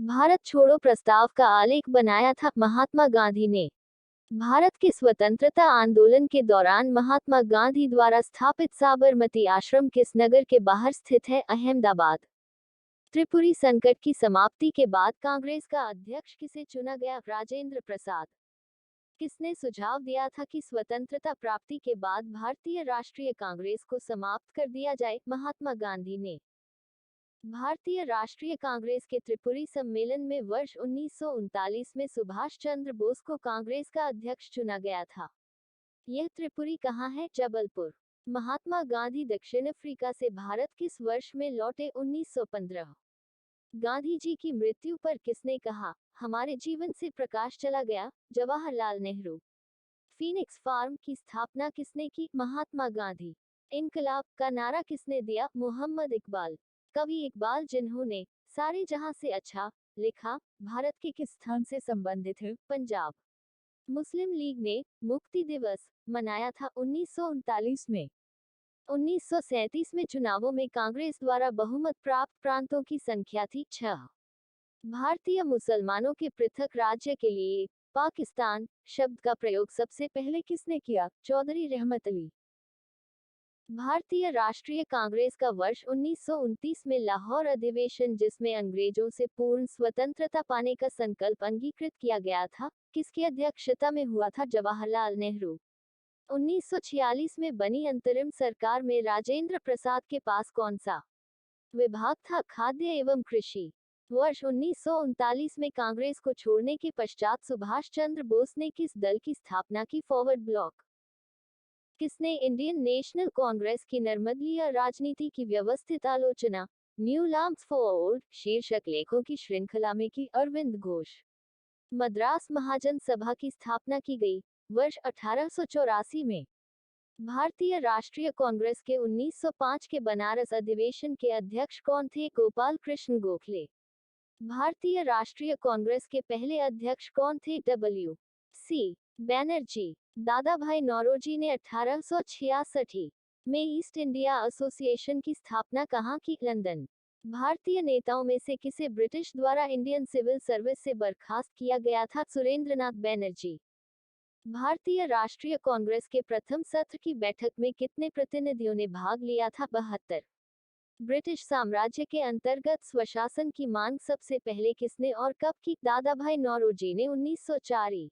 भारत छोड़ो प्रस्ताव का आलेख बनाया था? महात्मा गांधी ने। भारत के स्वतंत्रता आंदोलन के दौरान महात्मा गांधी द्वारा स्थापित साबरमती आश्रम किस नगर के बाहर स्थित है? अहमदाबाद। त्रिपुरी संकट की समाप्ति के बाद कांग्रेस का अध्यक्ष किसे चुना गया? राजेंद्र प्रसाद। किसने सुझाव दिया था कि स्वतंत्रता प्राप्ति के बाद भारतीय राष्ट्रीय कांग्रेस को समाप्त कर दिया जाए? महात्मा गांधी ने। भारतीय राष्ट्रीय कांग्रेस के त्रिपुरी सम्मेलन में वर्ष 1939 में सुभाष चंद्र बोस को कांग्रेस का अध्यक्ष चुना गया था। यह त्रिपुरी कहाँ है? जबलपुर। महात्मा गांधी दक्षिण अफ्रीका से भारत किस वर्ष में लौटे? 1915। गांधी जी की मृत्यु पर किसने कहा, हमारे जीवन से प्रकाश चला गया? जवाहरलाल नेहरू। फीनिक्स फार्म की स्थापना किसने की? महात्मा गांधी। इनकलाब का नारा किसने दिया? मोहम्मद इकबाल। कवि इकबाल जिन्होंने सारे जहां से अच्छा लिखा, भारत के किस स्थान से संबंधित है? पंजाब। मुस्लिम लीग ने मुक्ति दिवस मनाया था 1939 में। 1937 में चुनावों में कांग्रेस द्वारा बहुमत प्राप्त प्रांतों की संख्या थी 6। भारतीय मुसलमानों के पृथक राज्य के लिए पाकिस्तान शब्द का प्रयोग सबसे पहले किसने किया? चौधरी रहमत अली। भारतीय राष्ट्रीय कांग्रेस का वर्ष 1929 में लाहौर अधिवेशन, जिसमें अंग्रेजों से पूर्ण स्वतंत्रता पाने का संकल्प अंगीकृत किया गया था, किसकी अध्यक्षता में हुआ था? जवाहरलाल नेहरू। 1946 में बनी अंतरिम सरकार में राजेंद्र प्रसाद के पास कौन सा विभाग था? खाद्य एवं कृषि। वर्ष 1939 में कांग्रेस को छोड़ने के पश्चात सुभाष चंद्र बोस ने किस दल की स्थापना की? Forward block. किसने इंडियन नेशनल कांग्रेस की नर्मदलीय राजनीति की व्यवस्थित आलोचना न्यू लैम्प्स फॉर ओल्ड शीर्षक लेखों की श्रृंखला में की? अरविंद घोष। मद्रास महाजन सभा की स्थापना की गई वर्ष 1884 में। भारतीय राष्ट्रीय कांग्रेस के 1905 के बनारस अधिवेशन के अध्यक्ष कौन थे? गोपाल कृष्ण गोखले। भारतीय राष्ट्रीय कांग्रेस के पहले अध्यक्ष कौन थे? W.C. बैनर्जी। दादा भाई नौरोजी ने 1866 में ईस्ट इंडिया एसोसिएशन की स्थापना कहाँ की? लंदन। भारतीय नेताओं में से किसे ब्रिटिश द्वारा इंडियन सिविल सर्विस से बर्खास्त किया गया था? सुरेंद्रनाथ बैनर्जी। भारतीय राष्ट्रीय कांग्रेस के प्रथम सत्र की बैठक में कितने प्रतिनिधियों ने भाग लिया था? 72। ब्रिटिश साम्राज्य के अंतर्गत स्वशासन की मांग सबसे पहले किसने और कब की? दादाभाई नौरोजी ने 1904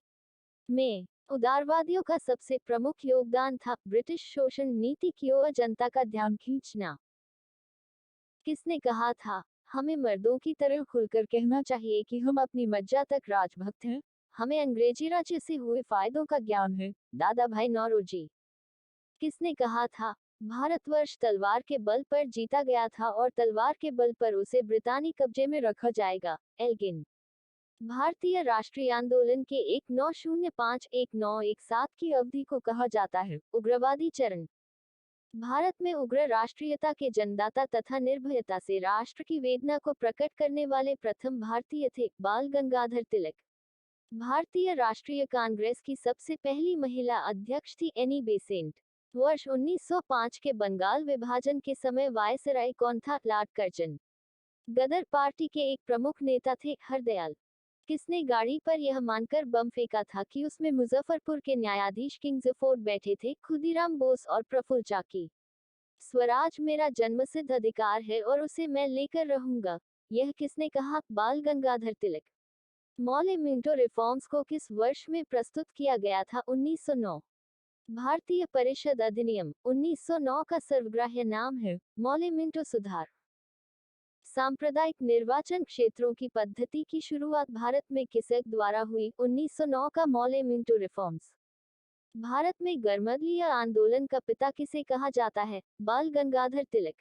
में। उदारवादियों का सबसे प्रमुख योगदान था ब्रिटिश शोषण नीति की ओर जनता का ध्यान खींचना। किसने कहा था, हमें मर्दों की तरह खुलकर कहना चाहिए कि हम अपनी मज्जा तक राजभक्त हैं, हमें अंग्रेजी राज्य से हुए फायदों का ज्ञान है? दादाभाई नौरोजी। किसने कहा था, भारतवर्ष तलवार के बल पर जीता गया था और तलवार के बल पर उसे ब्रितानी कब्जे में रखा जाएगा? एल्गिन। भारतीय राष्ट्रीय आंदोलन के 1905-1917 की अवधि को कहा जाता है उग्रवादी चरण। भारत में उग्र राष्ट्रीयता के जन्मदाता तथा निर्भयता से राष्ट्र की वेदना को प्रकट करने वाले प्रथम भारतीय थे बाल गंगाधर तिलक। भारतीय राष्ट्रीय कांग्रेस की सबसे पहली महिला अध्यक्ष थी एनी बेसेंट। वर्ष 1905 के बंगाल विभाजन के समय वायसराय कौन था? Lord Curzon. गदर पार्टी के एक प्रमुख नेता थे हरदयाल। किसने गाड़ी पर यह मानकर बम फेंका था कि उसमें मुजफ्फरपुर के न्यायाधीश किंग्सफोर्ड बैठे थे? खुदीराम बोस और प्रफुल्ल चाकी। स्वराज मेरा जन्मसिद्ध अधिकार है और उसे मैं लेकर रहूंगा, यह किसने कहा? बाल गंगाधर तिलक। मॉलेमिंटो रिफॉर्म्स को किस वर्ष में प्रस्तुत किया गया था? 1909। भारतीय परिषद अधिनियम 1909 का सर्वग्राह्य नाम है मॉलेमिंटो सुधार। सांप्रदायिक निर्वाचन क्षेत्रों की पद्धति की शुरुआत भारत में किस एक्ट द्वारा हुई? 1909 का मॉलेमिंटो रिफॉर्म्स। भारत में गर्मदलीय आंदोलन का पिता किसे कहा जाता है? बाल गंगाधर तिलक।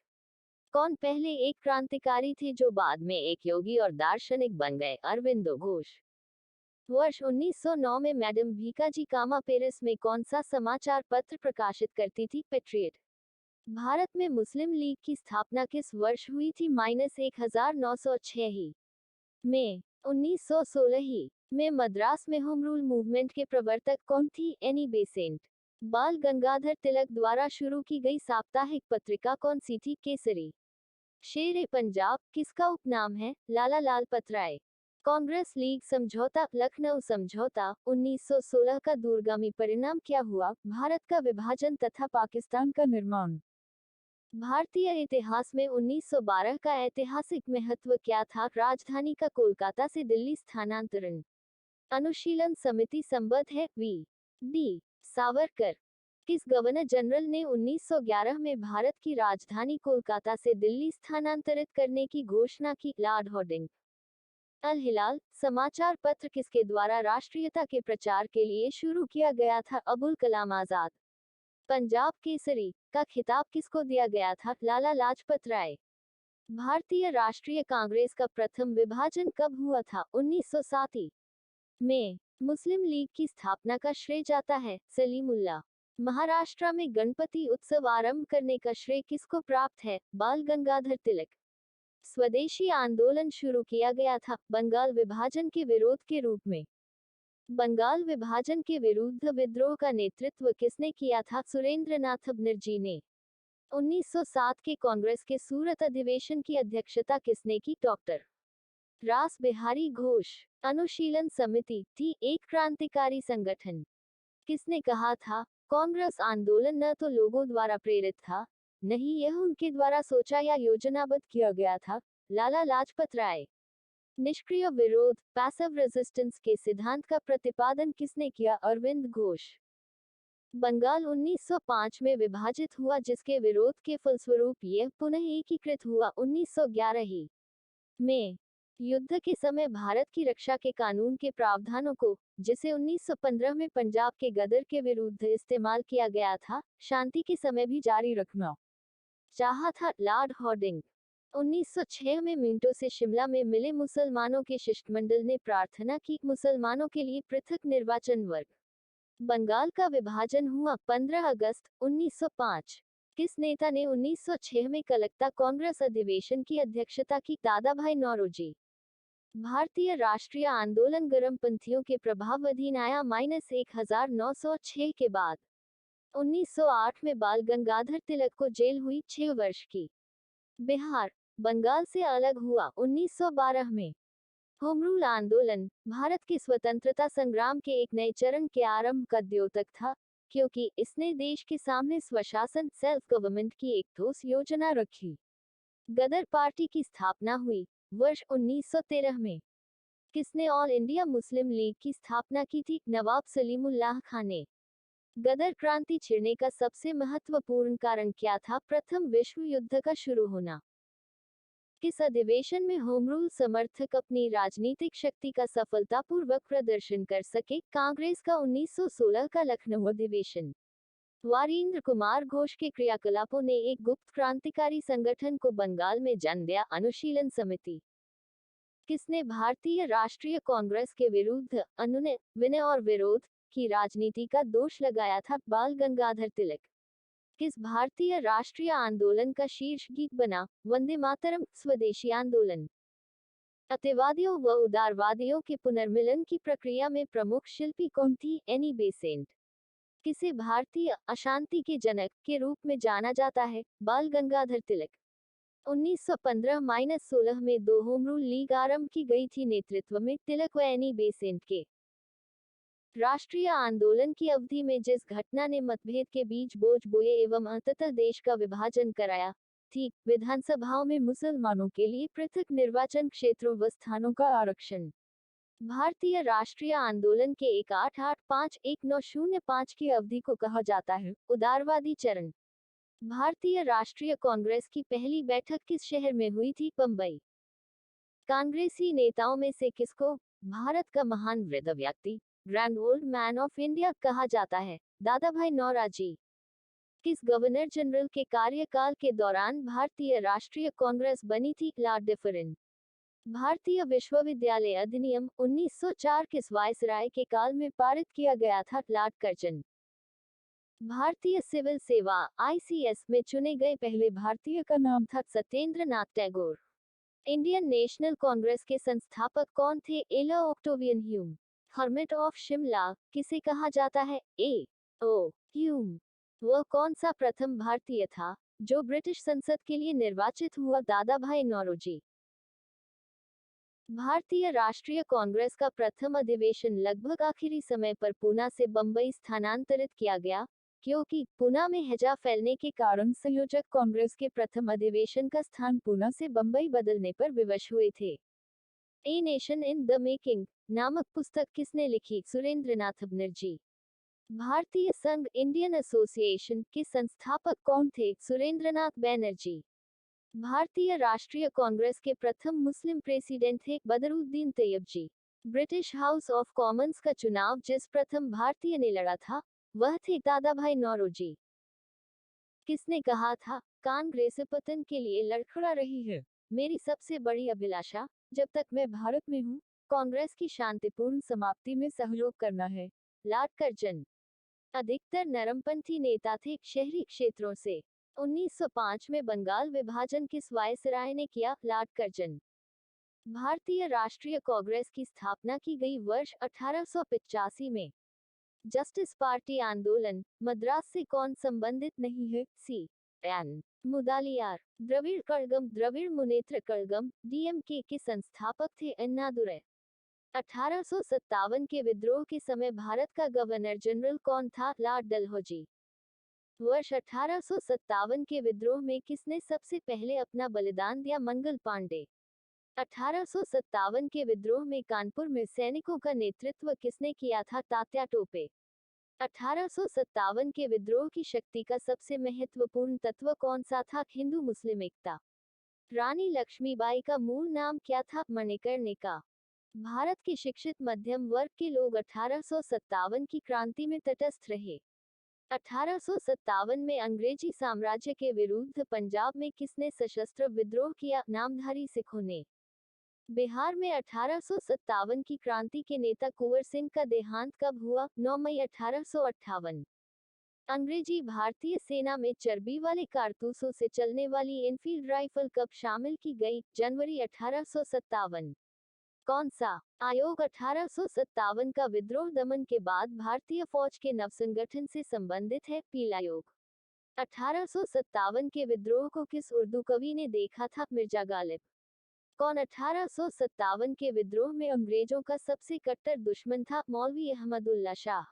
कौन पहले एक क्रांतिकारी थे जो बाद में एक योगी और दार्शनिक बन गए? अरविंदो घोष। वर्ष 1909 में मैडम भीकाजी कामा पेरिस में कौन सा समाचार पत्र प्रकाशित करती थी? पेट्रियट। भारत में मुस्लिम लीग की स्थापना किस वर्ष हुई थी? 1906 ही में। 1916 ही में मद्रास में होम रूल मूवमेंट के प्रवर्तक कौन थी? Annie Besant. बाल गंगाधर तिलक द्वारा शुरू की गई साप्ताहिक पत्रिका कौन सी थी? केसरी। शेर-ए पंजाब किसका उपनाम है? लाला लाजपत राय। कांग्रेस लीग समझौता लखनऊ समझौता 1916 का दूरगामी परिणाम क्या हुआ? भारत का विभाजन तथा पाकिस्तान का निर्माण। भारतीय इतिहास में 1912 का ऐतिहासिक महत्व क्या था? राजधानी का कोलकाता से दिल्ली स्थानांतरण। अनुशीलन समिति संबद्ध है? वी.डी. सावरकर। किस गवर्नर जनरल ने 1911 में भारत की राजधानी कोलकाता से दिल्ली स्थानांतरित करने की घोषणा की? Lord Harding. अल हिलाल समाचार पत्र किसके द्वारा राष्ट्रीयता के प्रचार के लिए शुरू किया गया था? अबुल कलाम आजाद। पंजाब केसरी का खिताब किसको दिया गया था? लाला लाजपत राय। भारतीय राष्ट्रीय कांग्रेस का प्रथम विभाजन कब हुआ था? 1907 में। मुस्लिम लीग की स्थापना का श्रेय जाता है? सलीमुल्लाह। महाराष्ट्र में गणपति उत्सव आरंभ करने का श्रेय किसको प्राप्त है? बाल गंगाधर तिलक। स्वदेशी आंदोलन शुरू किया गया था बंगाल विभाजन के विरोध के रूप में। बंगाल विभाजन के विरुद्ध विद्रोह का नेतृत्व किसने किया था? सुरेंद्रनाथ बनर्जी ने। 1907 के कांग्रेस के सूरत अधिवेशन की अध्यक्षता किसने की? डॉक्टर रास बिहारी घोष। अनुशीलन समिति थी एक क्रांतिकारी संगठन। किसने कहा था? कांग्रेस आंदोलन न तो लोगों द्वारा प्रेरित था, नहीं यह उनके द्वारा सोचा या योजनाबद्ध किया गया था। लाला लाजपत राय। निष्क्रिय विरोध पैसिव रेजिस्टेंस के सिद्धांत का प्रतिपादन किसने किया? अरविंद घोष। बंगाल 1905 में विभाजित हुआ जिसके विरोध के फलस्वरूप यह पुनः एकीकृत हुआ 1911 में। युद्ध के समय भारत की रक्षा के कानून के प्रावधानों को, जिसे 1915 में पंजाब के गदर के विरुद्ध इस्तेमाल किया गया था, शांति के समय भी जारी रखना चाहा था लॉर्ड हॉर्डिंग। 1906 में मिंटो से शिमला में मिले मुसलमानों के शिष्टमंडल ने प्रार्थना की मुसलमानों के लिए पृथक निर्वाचन वर्ग। बंगाल का विभाजन हुआ 15 अगस्त 1905। किस नेता ने 1906 में कलकत्ता कांग्रेस अधिवेशन की अध्यक्षता की? दादाभाई नौरोजी। भारतीय राष्ट्रीय आंदोलन गर्मपंथियों के प्रभाव अधीन आया -1906 के बाद। 1908 में बाल गंगाधर तिलक को जेल हुई 6 वर्ष की। बिहार बंगाल से अलग हुआ 1912 में। होम रूल आंदोलन भारत के स्वतंत्रता संग्राम के एक नए चरण के आरंभ का द्योतक था, क्योंकि इसने देश के सामने स्वशासन सेल्फ गवर्नमेंट की एक ठोस योजना रखी। गदर पार्टी की स्थापना हुई वर्ष 1913 में। किसने ऑल इंडिया मुस्लिम लीग की स्थापना की थी? नवाब सलीमुल्लाह खान ने। गदर क्रांति छिड़ने का सबसे महत्वपूर्ण कारण क्या था? प्रथम विश्व युद्ध का शुरू होना। किस अधिवेशन में होम रूल समर्थक अपनी राजनीतिक शक्ति का सफलतापूर्वक प्रदर्शन कर सके? कांग्रेस का 1916 का लखनऊ अधिवेशन। वारिंद्र कुमार घोष के क्रियाकलापों ने एक गुप्त क्रांतिकारी संगठन को बंगाल में जन्म दिया, अनुशीलन समिति। किसने भारतीय राष्ट्रीय कांग्रेस के विरुद्ध अनुनय, विनय और विरोध की राजनीति का दोष लगाया था? बाल गंगाधर तिलक। किस भारतीय राष्ट्रीय आंदोलन का शीर्ष गीत बना वंदे मातरम? स्वदेशी आंदोलन। अतिवादियों व उदारवादियों के पुनर्मिलन की प्रक्रिया में प्रमुख शिल्पी कौन थी? Annie Besant. किसे भारतीय अशांति के जनक के रूप में जाना जाता है? बाल गंगाधर तिलक। 1915-16 में 2 होम रूल लीग आरंभ की गई थी नेतृत्व में तिलक व एनी बेसेंट के। राष्ट्रीय आंदोलन की अवधि में जिस घटना ने मतभेद के बीच बोझ बोए एवं अंततः देश का विभाजन कराया थी, विधानसभाओं में मुसलमानों के लिए पृथक निर्वाचन क्षेत्रों व स्थानों का आरक्षण। भारतीय राष्ट्रीय आंदोलन के 1885-1905 की अवधि को कहा जाता है उदारवादी चरण। भारतीय राष्ट्रीय कांग्रेस की पहली बैठक किस शहर में हुई थी? बंबई। कांग्रेसी नेताओं में से किसको भारत का महान वृद्ध व्यक्ति, grand old man of India कहा जाता है? दादाभाई नौरोजी। किस गवर्नर जनरल के कार्यकाल के दौरान भारतीय राष्ट्रीय कांग्रेस बनी थी? लॉर्ड डिफरेन। भारतीय विश्वविद्यालय अधिनियम 1904 किस वायसराय के काल में पारित किया गया था? Lord Curzon. भारतीय सिविल सेवा ICS में चुने गए पहले भारतीय का नाम था सत्येंद्र नाथ टैगोर। इंडियन नेशनल कांग्रेस के संस्थापक कौन थे? एला Octavian Hume. Hermit of Shimla किसे कहा जाता है? A.O. ह्यूम। वह कौन सा प्रथम भारतीय था जो ब्रिटिश संसद के लिए निर्वाचित हुआ? दादाभाई नौरोजी। भारतीय राष्ट्रीय कांग्रेस का प्रथम अधिवेशन लगभग आखिरी समय पर पूना से बंबई स्थानांतरित किया गया, क्योंकि पूना में हैजा फैलने के कारण संयोजक कांग्रेस के प्रथम अधिवेशन का स्थान पूना से बंबई बदलने पर विवश हुए थे। A nation in the making नामक पुस्तक किसने लिखी? सुरेंद्रनाथ बनर्जी। भारतीय संघ इंडियन एसोसिएशन के संस्थापक कौन थे? सुरेंद्रनाथ बैनर्जी। भारतीय राष्ट्रीय कांग्रेस के प्रथम मुस्लिम प्रेसिडेंट थे? Badruddin Tyabji. British house of Commons का चुनाव जिस प्रथम भारतीय ने लड़ा था वह थे दादाभाई नौरोजी। किसने कहा था? कांग्रेस पतन के लिए लड़खड़ा रही है। मेरी सबसे बड़ी अभिलाषा जब तक मैं भारत में हूँ कांग्रेस की शांतिपूर्ण समाप्ति में सहयोग करना है। Lord Curzon. अधिकतर नरमपंथी नेता थे शहरी क्षेत्रों से। 1905 में बंगाल विभाजन किस वायसराय ने किया? Lord Curzon. भारतीय राष्ट्रीय कांग्रेस की स्थापना की गई वर्ष 1885 में। जस्टिस पार्टी आंदोलन मद्रास से कौन संबंधित नहीं है? C N Mudaliar. Dravida Kazhagam Dravida Munnetra Kazhagam DMK के संस्थापक थे अन्नादुरै। 1857 के विद्रोह के समय भारत का गवर्नर जनरल कौन था? लॉर्ड डलहौजी। वर्ष 1857 के विद्रोह में किसने सबसे पहले अपना बलिदान दिया? मंगल पांडे। 1857 के विद्रोह में कानपुर में सैनिकों का नेतृत्व किसने किया था? तात्या टोपे। 1857 के विद्रोह की शक्ति का सबसे महत्वपूर्ण तत्व कौन सा था? हिंदू मुस्लिम एकता। रानी लक्ष्मीबाई का मूल नाम क्या था? मणिकर्णिका। भारत के शिक्षित मध्यम वर्ग के लोग 1857 की क्रांति में तटस्थ रहे। 1857 में अंग्रेजी साम्राज्य के विरुद्ध पंजाब में किसने सशस्त्र विद्रोह किया? नामधारी सिखों ने। बिहार में 1857 की क्रांति के नेता कुंवर सिंह का देहांत कब हुआ? 9 मई 1858। अंग्रेजी भारतीय सेना में चर्बी वाले कारतूसों से चलने वाली एनफील्ड राइफल कब शामिल की गई? जनवरी 1857। कौन सा आयोग 1857 का विद्रोह दमन के बाद भारतीय फौज के नवसंगठन से संबंधित है? पील आयोग। 1857 के विद्रोह को किस उर्दू कवि ने देखा था? मिर्जा गालिब। कौन 1857 के विद्रोह में अंग्रेजों का सबसे कट्टर दुश्मन था? मौलवी अहमदुल्ला शाह।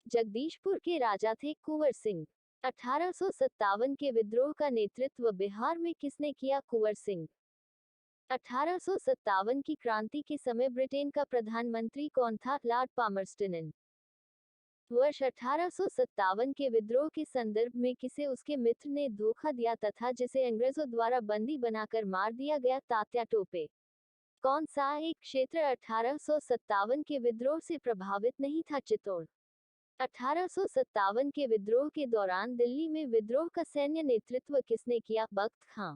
जगदीशपुर के राजा थे कुंवर सिंह। 1857 के विद्रोह का नेतृत्व बिहार में किसने किया? कुंवर सिंह। 1857 की क्रांति के समय ब्रिटेन का प्रधानमंत्री कौन था? Lord Palmerston. वर्ष 1857 के विद्रोह के संदर्भ में किसे उसके मित्र ने धोखा दिया तथा जिसे अंग्रेजों द्वारा बंदी बनाकर मार दिया गया? तात्या टोपे। कौन सा एक क्षेत्र 1857 के विद्रोह से प्रभावित नहीं था? चित्तौड़। 1857 के विद्रोह के दौरान दिल्ली में विद्रोह का सैन्य नेतृत्व किसने किया? बख्त खां।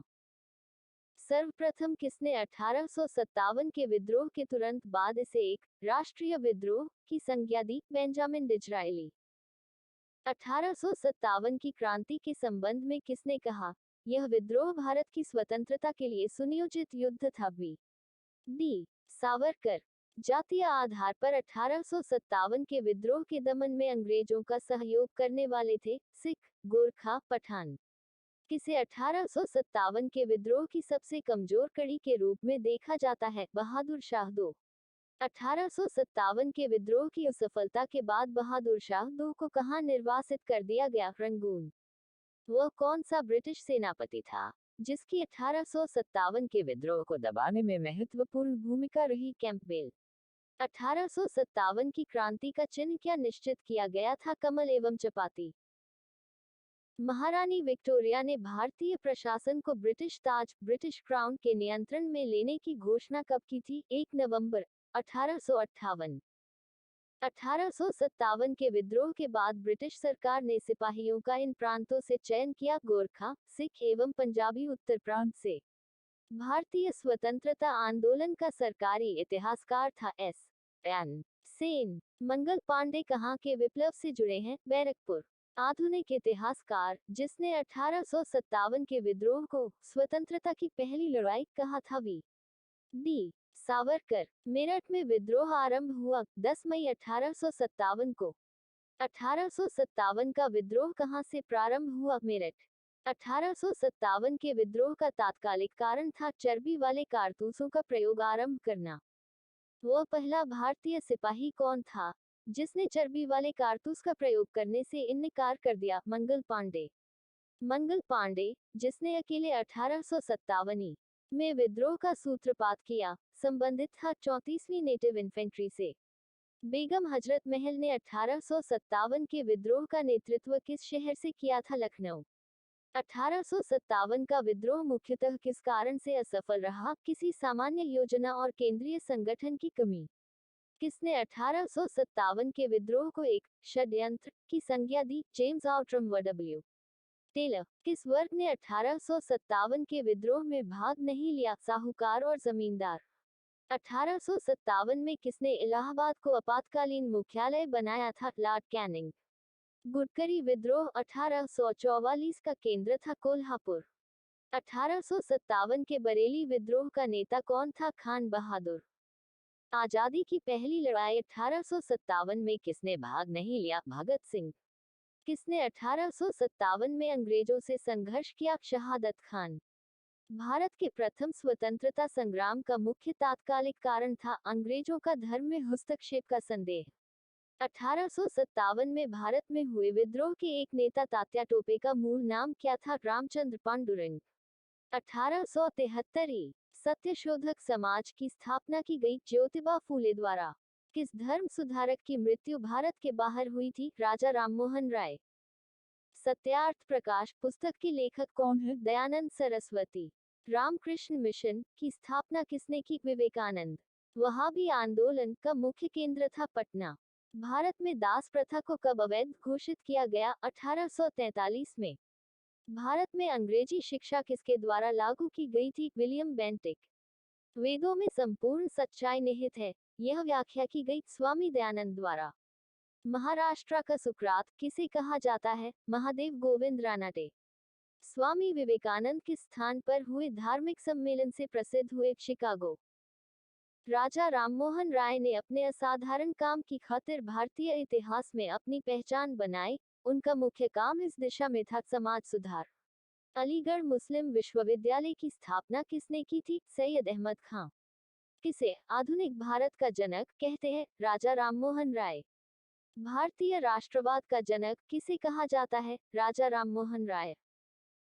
सर्वप्रथम किसने 1857 के विद्रोह के तुरंत बाद इसे एक राष्ट्रीय विद्रोह की संज्ञा दी? Benjamin Disraeli. 1857 की क्रांति के संबंध में किसने कहा, यह विद्रोह भारत की स्वतंत्रता के लिए सुनियोजित युद्ध था? डी सावरकर। जातीय आधार पर 1857 के विद्रोह के दमन में अंग्रेजों का सहयोग करने वाले थे सिख, गोरखा, पठान। किसे 1857 के विद्रोह की सबसे कमजोर कड़ी के रूप में देखा जाता है? बहादुर शाह दो। 1857 के विद्रोह की असफलता के बाद बहादुर शाह दो को कहां निर्वासित कर दिया गया? रंगून। वह कौन सा ब्रिटिश सेनापति था जिसकी 1857 के विद्रोह को दबाने में महत्वपूर्ण भूमिका रही? कैंपबेल। 1857 की क्रांति का चिन्ह क्या निश्चित किया गया था? कमल एवं चपाती। महारानी विक्टोरिया ने भारतीय प्रशासन को ब्रिटिश ताज, ब्रिटिश क्राउन के नियंत्रण में लेने की घोषणा कब की थी? 1 नवंबर 1858। 1857 के विद्रोह के बाद ब्रिटिश सरकार ने सिपाहियों का इन प्रांतों से चयन किया? गोरखा, सिख एवं पंजाबी उत्तर प्रांत से। भारतीय स्वतंत्रता आंदोलन का सरकारी इतिहासकार था? S N Sen. मंगल पांडे कहाँ के विप्लव से जुड़े हैं? बैरकपुर। आधुनिक इतिहासकार जिसने 1857 के विद्रोह को स्वतंत्रता की पहली लड़ाई कहा था? डी सावरकर। मेरठ में विद्रोह आरंभ हुआ 10 मई 1857 को। 1857 का विद्रोह कहां से प्रारंभ हुआ? मेरठ। 1857 के विद्रोह का तात्कालिक कारण था चर्बी वाले कारतूसों का प्रयोग आरंभ करना। वह पहला भारतीय सिपाही कौन था जिसने चर्बी वाले कारतूस का प्रयोग करने से इनकार कर दिया? मंगल पांडे। मंगल पांडे, जिसने अकेले 1857 में विद्रोह का सूत्रपात किया, संबंधित था 34वीं नेटिव इन्फेंट्री से। बेगम हजरत महल ने 1857 के विद्रोह का नेतृत्व किस शहर से किया था? लखनऊ। 1857 का विद्रोह मुख्यतः किस कारण से असफल रहा? किसी सामान्य योजना और केंद्रीय संगठन की कमी। किसने 1857 के विद्रोह को एक षड्यंत्र की संज्ञा दी? जेम्स आउट्रम व डब्ल्यू टेलर। किस वर्ग ने 1857 के विद्रोह में भाग नहीं लिया? साहूकार और जमींदार। 1857 में किसने इलाहाबाद को आपातकालीन मुख्यालय बनाया था? Lord Canning. गुडकरी विद्रोह 1844 का केंद्र था कोल्हापुर। 1857 के बरेली विद्रोह का नेता कौन था? खान बहादुर। आजादी की पहली लड़ाई 1857 में किसने भाग नहीं लिया? भगत सिंह। किसने 1857 में अंग्रेजों से संघर्ष किया? शहादत खान। भारत के प्रथम स्वतंत्रता संग्राम का मुख्य तात्कालिक कारण था अंग्रेजों का धर्म में हस्तक्षेप का संदेह। 1857 में भारत में हुए विद्रोह के एक नेता तात्या टोपे का मूल नाम क्या था? रामचंद्र पांडुरंग। 1873 सत्यशोधक समाज की स्थापना की गई ज्योतिबा फूले द्वारा। किस धर्म सुधारक की मृत्यु भारत के बाहर हुई थी? राजा राममोहन राय। सत्यार्थ प्रकाश पुस्तक के लेखक कौन है? दयानंद सरस्वती। रामकृष्ण मिशन की स्थापना किसने की? विवेकानंद। वहाबी आंदोलन का मुख्य केंद्र था पटना। भारत में दास प्रथा को कब अवैध घोषित किया गया? 1843 में। भारत में अंग्रेजी शिक्षा किसके द्वारा लागू की गई थी? William Bentinck. वेदों में संपूर्ण सच्चाई निहित है, यह व्याख्या की गई स्वामी दयानंद द्वारा। महाराष्ट्र का सुकरात किसे कहा जाता है? महादेव गोविंद रानाटे। स्वामी विवेकानंद किस स्थान पर हुए धार्मिक सम्मेलन से प्रसिद्ध हुए? शिकागो। राजा राममोहन राय ने अपने असाधारण काम की खातिर भारतीय इतिहास में अपनी पहचान बनाई। उनका मुख्य काम इस दिशा में था समाज सुधार। अलीगढ़ मुस्लिम विश्वविद्यालय की स्थापना किसने की थी? सैयद अहमद खां। किसे आधुनिक भारत का जनक कहते हैं? राजा राममोहन राय। भारतीय राष्ट्रवाद का जनक किसे कहा जाता है? राजा राममोहन राय।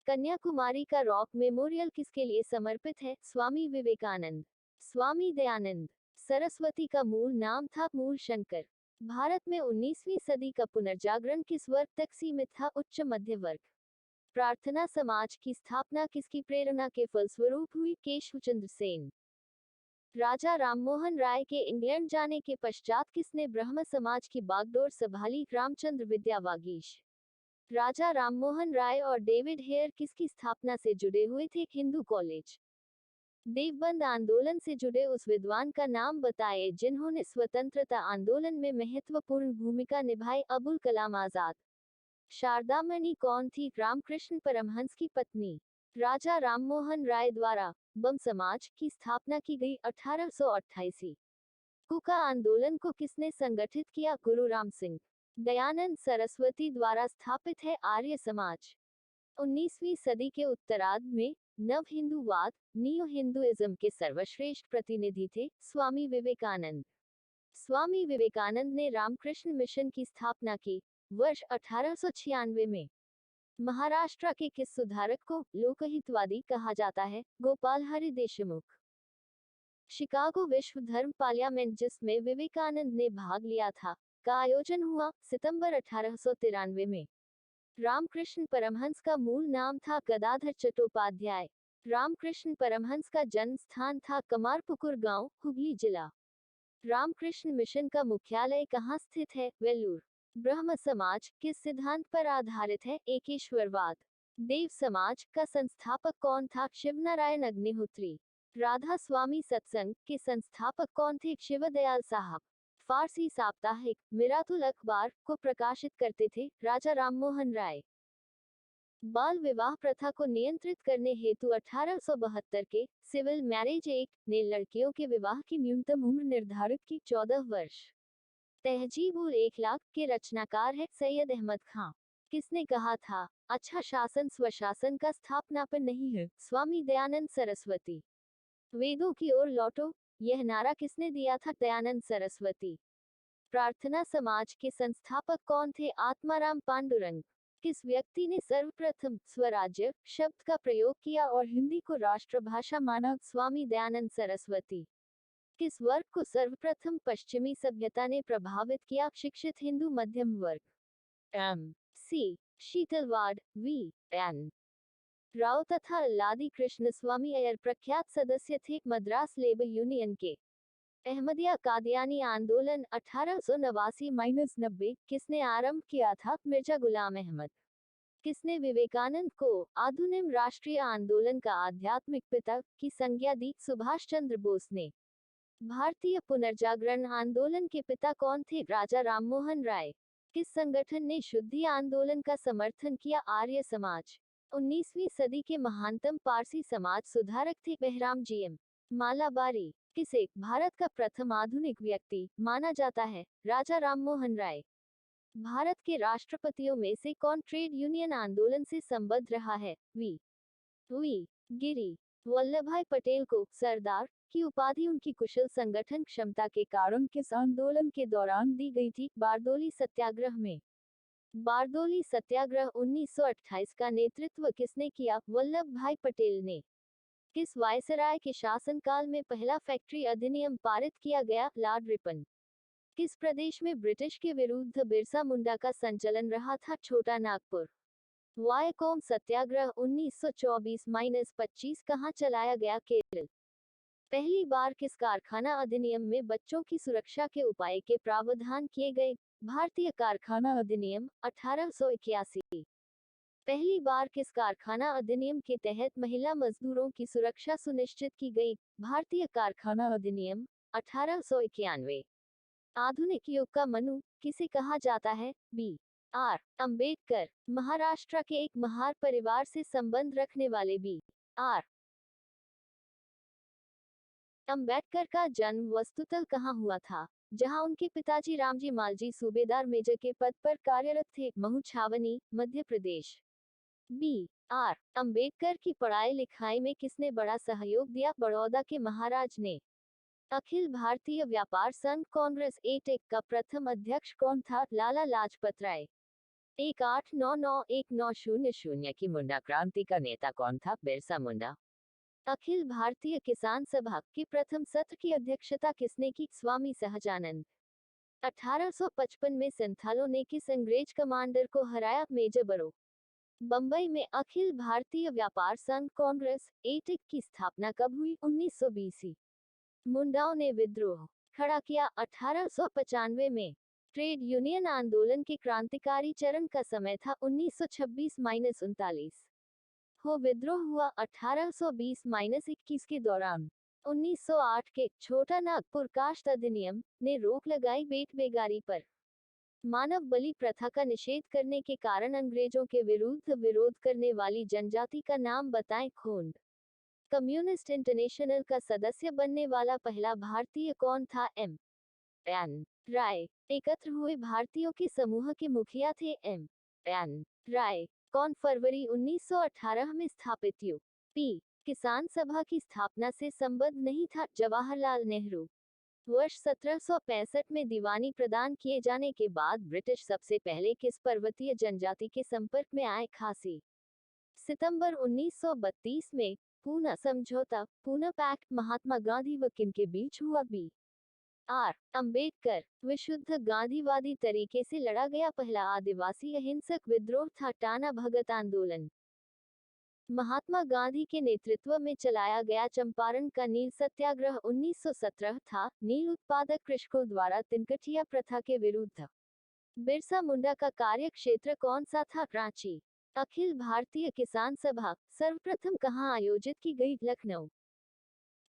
कन्याकुमारी का रॉक मेमोरियल किसके लिए समर्पित है? स्वामी विवेकानंद। स्वामी दयानंद सरस्वती का मूल नाम था मूल शंकर। भारत में 19वीं सदी का पुनर्जागरण किस वर्ग तक सीमित था? उच्च मध्य वर्ग। प्रार्थना समाज की स्थापना किसकी प्रेरणा के फलस्वरूप हुई? केशवचंद्र सेन। राजा राममोहन राय के इंग्लैंड जाने के पश्चात किसने ब्रह्म समाज की बागडोर संभाली? रामचंद्र विद्या वागीश। राजा राममोहन राय और डेविड हेयर किसकी स्थापना से जुड़े हुए थे? हिंदू कॉलेज। देवबंद आंदोलन से जुड़े उस विद्वान का नाम बताएं जिन्होंने स्वतंत्रता आंदोलन में महत्वपूर्ण भूमिका निभाई? अबुल कलाम आजाद। शारदामणि कौन थी? रामकृष्ण परमहंस की पत्नी। राजा राममोहन राय द्वारा बम समाज की स्थापना की गई 1828। कुका आंदोलन को किसने संगठित किया? गुरु राम सिंह। दयानंद सरस्वती द्वारा स्थापित है आर्य समाज। 19वीं सदी के उत्तरार्ध में नव हिंदूवाद नियो हिंदुइज्म के सर्वश्रेष्ठ प्रतिनिधि थे स्वामी विवेकानंद। स्वामी विवेकानंद ने रामकृष्ण मिशन की स्थापना की वर्ष 1896 में। महाराष्ट्र के किस सुधारक को लोकहितवादी कहा जाता है? गोपाल हरि देशमुख। शिकागो विश्व धर्म पार्लियामेंट जिसमें विवेकानंद ने भाग लिया था का आयोजन हुआ सितंबर 1893 में। रामकृष्ण परमहंस का मूल नाम था गदाधर चट्टोपाध्याय। रामकृष्ण परमहंस का जन्म स्थान था कमारपुकुर गांव, हुगली जिला। रामकृष्ण मिशन का मुख्यालय कहाँ स्थित है? वेल्लूर। ब्रह्म समाज किस सिद्धांत पर आधारित है? एकेश्वरवाद। देव समाज का संस्थापक कौन था? शिवनारायण अग्निहोत्री। राधा स्वामी सत्संग के संस्थापक कौन थे? शिवदयाल साहब। फारसी साप्ताहिक मिरातुल अखबार को प्रकाशित करते थे राजा राममोहन राय। बाल विवाह प्रथा को नियंत्रित करने हेतु 1872 के सिविल मैरिज एक्ट ने लड़कियों के विवाह की न्यूनतम उम्र निर्धारित की 14 वर्ष। तहजीब उल इखलाक के रचनाकार है सैयद अहमद खां। किसने कहा था अच्छा शासन स्वशासन का स्थापना पर नहीं है? स्वामी दयानंद सरस्वती। वेदों की ओर लौटो यह नारा किसने दिया था? दयानंद सरस्वती। प्रार्थना समाज के संस्थापक कौन थे? आत्माराम पांडुरंग। किस व्यक्ति ने सर्वप्रथम स्वराज्य शब्द का प्रयोग किया और हिंदी को राष्ट्रभाषा माना? स्वामी दयानंद सरस्वती। किस वर्ग को सर्वप्रथम पश्चिमी सभ्यता ने प्रभावित किया? शिक्षित हिंदू मध्यम वर्ग। M C Setalvad, V N Rao तथा अल्लादी कृष्ण स्वामी अय्यर प्रख्यात सदस्य थे मद्रास लेबर यूनियन के। अहमदिया कादियानी आंदोलन 1889-90 किसने आरंभ किया था? मिर्जा गुलाम अहमद। किसने विवेकानंद को आधुनिक राष्ट्रीय आंदोलन का आध्यात्मिक पिता की संज्ञा दी? सुभाष चंद्र बोस ने। भारतीय पुनर्जागरण आंदोलन के पिता कौन थे? राजा राममोहन राय। किस संगठन ने शुद्धि आंदोलन का समर्थन किया? आर्य समाज। 19वीं सदी के महानतम पारसी समाज सुधारक थे बहराम जीएम मालाबारी। किसे भारत का प्रथम आधुनिक व्यक्ति माना जाता है? राजा राममोहन राय। भारत के राष्ट्रपतियों में से कौन ट्रेड यूनियन आंदोलन से संबद्ध रहा है? वी गिरी। वल्लभभाई पटेल को सरदार की उपाधि उनकी कुशल संगठन क्षमता के कारण किस आंदोलन के दौरान दी गई थी? बारदोली सत्याग्रह में। बारदोली सत्याग्रह 1928 का नेतृत्व किसने किया? वल्लभ भाई पटेल ने। किस वायसराय के शासनकाल में पहला फैक्ट्री अधिनियम पारित किया गया? Lord Ripon. किस प्रदेश में ब्रिटिश के विरुद्ध बिरसा मुंडा का संचलन रहा था? छोटा नागपुर। वायकोम सत्याग्रह 1924-25 कहाँ चलाया गया? केरल। पहली बार किस कारखाना अधिनियम में बच्चों की सुरक्षा के उपाय के प्रावधान किए गए? भारतीय कारखाना अधिनियम 1881। पहली बार किस कारखाना अधिनियम के तहत महिला मजदूरों की सुरक्षा सुनिश्चित की गई? भारतीय कारखाना अधिनियम 1891। आधुनिक युग का मनु किसे कहा जाता है? B.R. अंबेडकर। महाराष्ट्र के एक महार परिवार से संबंध रखने वाले B.R. अंबेडकर का जन्म वस्तुतः कहाँ हुआ था? जहां उनके पिताजी रामजी मालजी सूबेदार मेजर के पद पर कार्यरत थे। महू छावनी, मध्य प्रदेश। B.R. अंबेडकर की पढ़ाई लिखाई में किसने बड़ा सहयोग दिया? बड़ौदा के महाराज ने। अखिल भारतीय व्यापार संघ कांग्रेस एटेक का प्रथम अध्यक्ष कौन था? लाला लाजपत राय। 1899-1900 की मुंडा क्रांति का नेता कौन था? बिरसा मुंडा। अखिल भारतीय किसान सभा के प्रथम सत्र की अध्यक्षता किसने की? स्वामी सहजानंद। 1855 में संथालों ने किस अंग्रेज कमांडर को हराया? मेजर बरो। बंबई में अखिल भारतीय व्यापार संघ कांग्रेस एटेक की स्थापना कब हुई? 1920। मुंडाओं ने विद्रोह खड़ा किया 1895 में। ट्रेड यूनियन आंदोलन के क्रांतिकारी चरण का समय था 1926-39। हो विद्रोह हुआ 1820-21 के दौरान। 1908 के छोटा नागपुर काश्त अधिनियम ने रोक लगाई बेट बेगारी पर। मानव बलि प्रथा का निषेध करने के कारण अंग्रेजों के विरुद्ध विरोध करने वाली जनजाति का नाम बताएं? खोंड। कम्युनिस्ट इंटरनेशनल का सदस्य बनने वाला पहला भारतीय कौन था? M.N. राय। एकत्र हुए भारतीयों के समूह के मुखिया थे? M.N. राय। कौन फरवरी 1918 में स्थापित यूपी किसान सभा की स्थापना से संबद्ध नहीं था? जवाहरलाल नेहरू। वर्ष 1765 में दीवानी प्रदान किए जाने के बाद ब्रिटिश सबसे पहले किस पर्वतीय जनजाति के संपर्क में आए? खासी। सितंबर 1932 में पूना समझौता पूना पैक्ट महात्मा गांधी व किम के बीच हुआ? B.R. अंबेडकर। विशुद्ध गांधीवादी तरीके से लड़ा गया पहला आदिवासी अहिंसक विद्रोह था? टाना भगत आंदोलन। महात्मा गांधी के नेतृत्व में चलाया गया चंपारण का नील सत्याग्रह 1917 था। नील उत्पादक कृषकों द्वारा तिनकठिया प्रथा के विरुद्ध। बिरसा मुंडा का कार्य क्षेत्र कौन सा था? रांची। अखिल भारतीय किसान सभा सर्वप्रथम कहाँ आयोजित की गई? लखनऊ।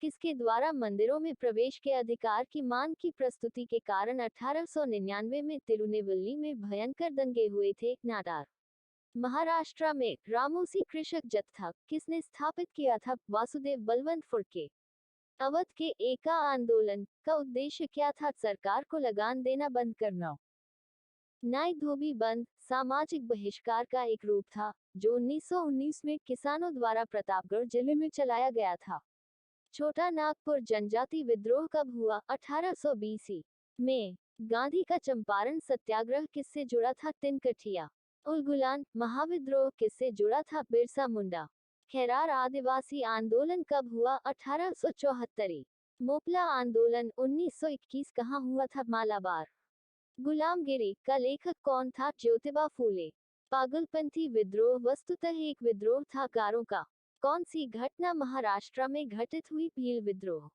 किसके द्वारा मंदिरों में प्रवेश के अधिकार की मांग की प्रस्तुति के कारण 1899 में तिरुनेवल्ली में भयंकर दंगे हुए थे? नाटार। महाराष्ट्र में रामोसी कृषक जत्था किसने स्थापित किया था? वासुदेव बलवंत फुड़के। अवध के एका आंदोलन का उद्देश्य क्या था? सरकार को लगान देना बंद करना। नाई धोबी बंद सामाजिक बहिष्कार का एक रूप था जो 1919 में किसानों द्वारा प्रतापगढ़ जिले में चलाया गया था। छोटा नागपुर जनजाति विद्रोह कब हुआ? 1820 में। गांधी का चंपारण सत्याग्रह किससे जुड़ा था? तिनकठिया। उलगुलान महाविद्रोह किससे जुड़ा था? बिरसा मुंडा। खेरार आदिवासी आंदोलन कब हुआ? 1874। मोपला आंदोलन 1921 कहाँ हुआ था? मालाबार। गुलामगिरी का लेखक कौन था? ज्योतिबा फूले। पागलपंथी विद्रोह वस्तुतः एक विद्रोह था गारों का। कौन सी घटना महाराष्ट्र में घटित हुई? भील विद्रोह।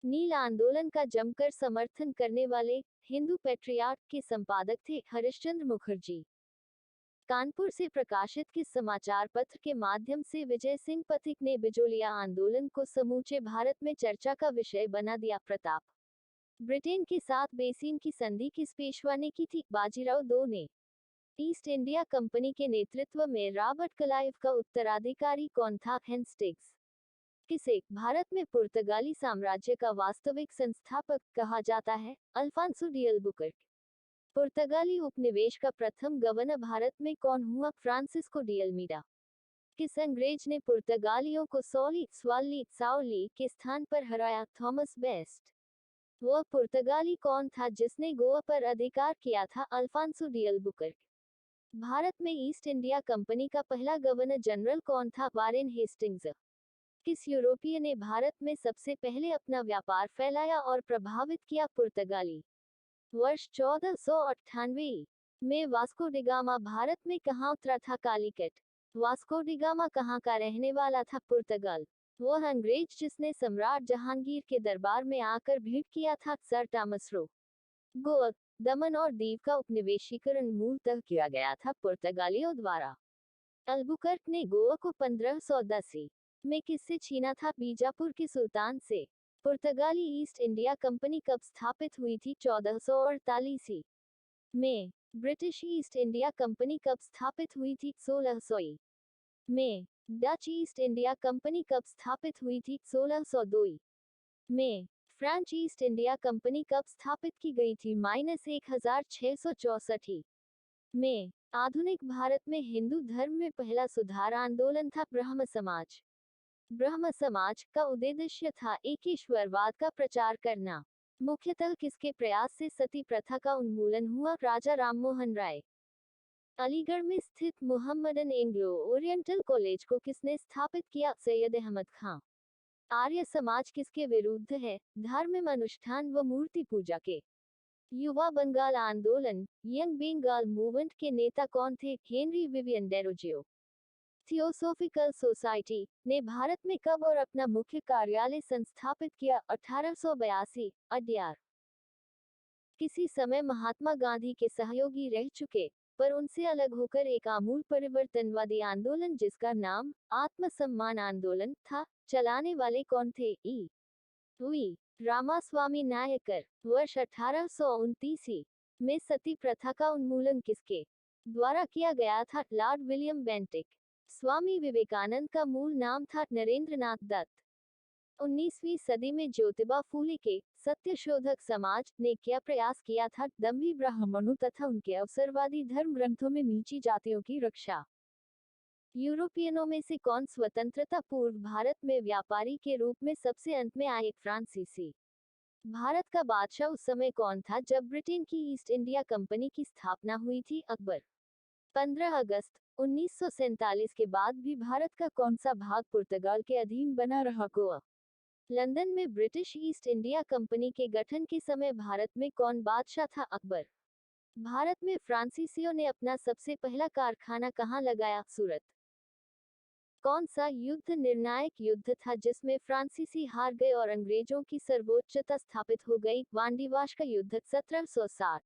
नील आंदोलन का जमकर समर्थन करने वाले हिंदू पेट्रियार्क के संपादक थे? हरिश्चंद्र मुखर्जी। कानपुर से प्रकाशित किस समाचार पत्र के माध्यम से विजय सिंह पथिक ने बिजोलिया आंदोलन को समूचे भारत में चर्चा का विषय बना दिया? प्रताप। ब्रिटेन के साथ बेसिन की संधि किस पेशवा ने की थी? बाजीराव दो ने। ईस्ट इंडिया कंपनी के नेतृत्व में रॉबर्ट क्लाइव का उत्तराधिकारी कौन था? हेस्टिंग्स। किसे भारत में पुर्तगाली साम्राज्य का वास्तविक संस्थापक कहा जाता है? Alfonso de Albuquerque. पुर्तगाली उपनिवेश का प्रथम गवर्नर भारत में कौन हुआ? Francisco de Almeida. किस अंग्रेज ने पुर्तगालियों को साउली के स्थान पर हराया? Thomas best. वह पुर्तगाली कौन था जिसने गोवा पर अधिकार किया था? Alphonso de Albuquerque. भारत में ईस्ट इंडिया कंपनी का पहला गवर्नर जनरल कौन था? Warren Hastings. किस यूरोपीय ने भारत में सबसे पहले अपना व्यापार फैलाया और प्रभावित किया? पुर्तगाली। वर्ष 1498 में वास्को डिगामा भारत में कहाँ उतरा था? कालीकट। वास्को डिगामा कहाँ का रहने वाला था? पुर्तगाल। वह अंग्रेज जिसने सम्राट जहांगीर के दरबार में आकर भेंट किया था? Sir Thomas Roe. गोवा, दमन और दीव का उपनिवेशीकरण मूलतः किया गया था पुर्तगालियों द्वारा। अल्बुकर्क ने गोवा को 1510 में किससे छीना था? बीजापुर के सुल्तान से। पुर्तगाली ईस्ट इंडिया कंपनी कब स्थापित हुई थी? 1448 में। ब्रिटिश ईस्ट इंडिया कंपनी कब स्थापित हुई थी? 1600 में। डच ईस्ट इंडिया कंपनी कब स्थापित हुई थी? 1602 में। फ्रेंच ईस्ट इंडिया कंपनी कब स्थापित की गई थी? -1664 में। आधुनिक भारत में हिंदू धर्म में पहला सुधार आंदोलन था ब्रह्म समाज। ब्रह्म समाज का उद्देश्य था एकेश्वरवाद का प्रचार करना। मुख्यतः किसके प्रयास से सती प्रथा का उन्मूलन हुआ? राजा राममोहन राय। अलीगढ़ में स्थित मुहम्मदन एंग्लो ओरिएंटल कॉलेज को किसने स्थापित किया? सैयद अहमद खां। आर्य समाज किसके विरुद्ध है? धार्मिक अनुष्ठान व मूर्ति पूजा के। युवा बंगाल आंदोलन यंग बंगाल मूवमेंट के नेता कौन थे? Henry Vivian Derozio. Theosophical society ने भारत में कब और अपना मुख्य कार्यालय संस्थापित किया? 1882 अड्यार। किसी समय महात्मा गांधी के सहयोगी रह चुके पर उनसे अलग होकर एक आमूल परिवर्तनवादी आंदोलन जिसका नाम आत्मसम्मान आंदोलन था, चलाने वाले कौन थे? वी रामास्वामी नायकर। वर्ष 1829 में सती प्रथा का उन्मूलन किसके द्वारा किया गया था? Lord William Bentinck. Swami Vivekananda का मूल नाम था नरेंद्रनाथ दत्त। 19वीं सदी में ज्योतिबा फूले के सत्यशोधक समाज ने क्या प्रयास किया था? दम्भी ब्राह्मणों तथा उनके अवसरवादी धर्म ग्रंथों में नीची जातियों की रक्षा। यूरोपियनों में से कौन स्वतंत्रता पूर्व भारत में व्यापारी के रूप में सबसे अंत में आए? फ्रांसीसी। भारत का बादशाह उस समय कौन था जब ब्रिटेन की ईस्ट इंडिया कंपनी की स्थापना हुई थी? अकबर। 15 अगस्त 1947 के बाद भी भारत का कौन सा भाग पुर्तगाल के अधीन बना रहा? गोवा। लंदन में ब्रिटिश ईस्ट इंडिया कंपनी के गठन के समय भारत में कौन बादशाह था? अकबर। भारत में फ्रांसीसियों ने अपना सबसे पहला कारखाना कहाँ लगाया? सूरत। कौन सा युद्ध निर्णायक युद्ध था जिसमें फ्रांसीसी हार गए और अंग्रेजों की सर्वोच्चता स्थापित हो गई? वांडीवाश का युद्ध 1760।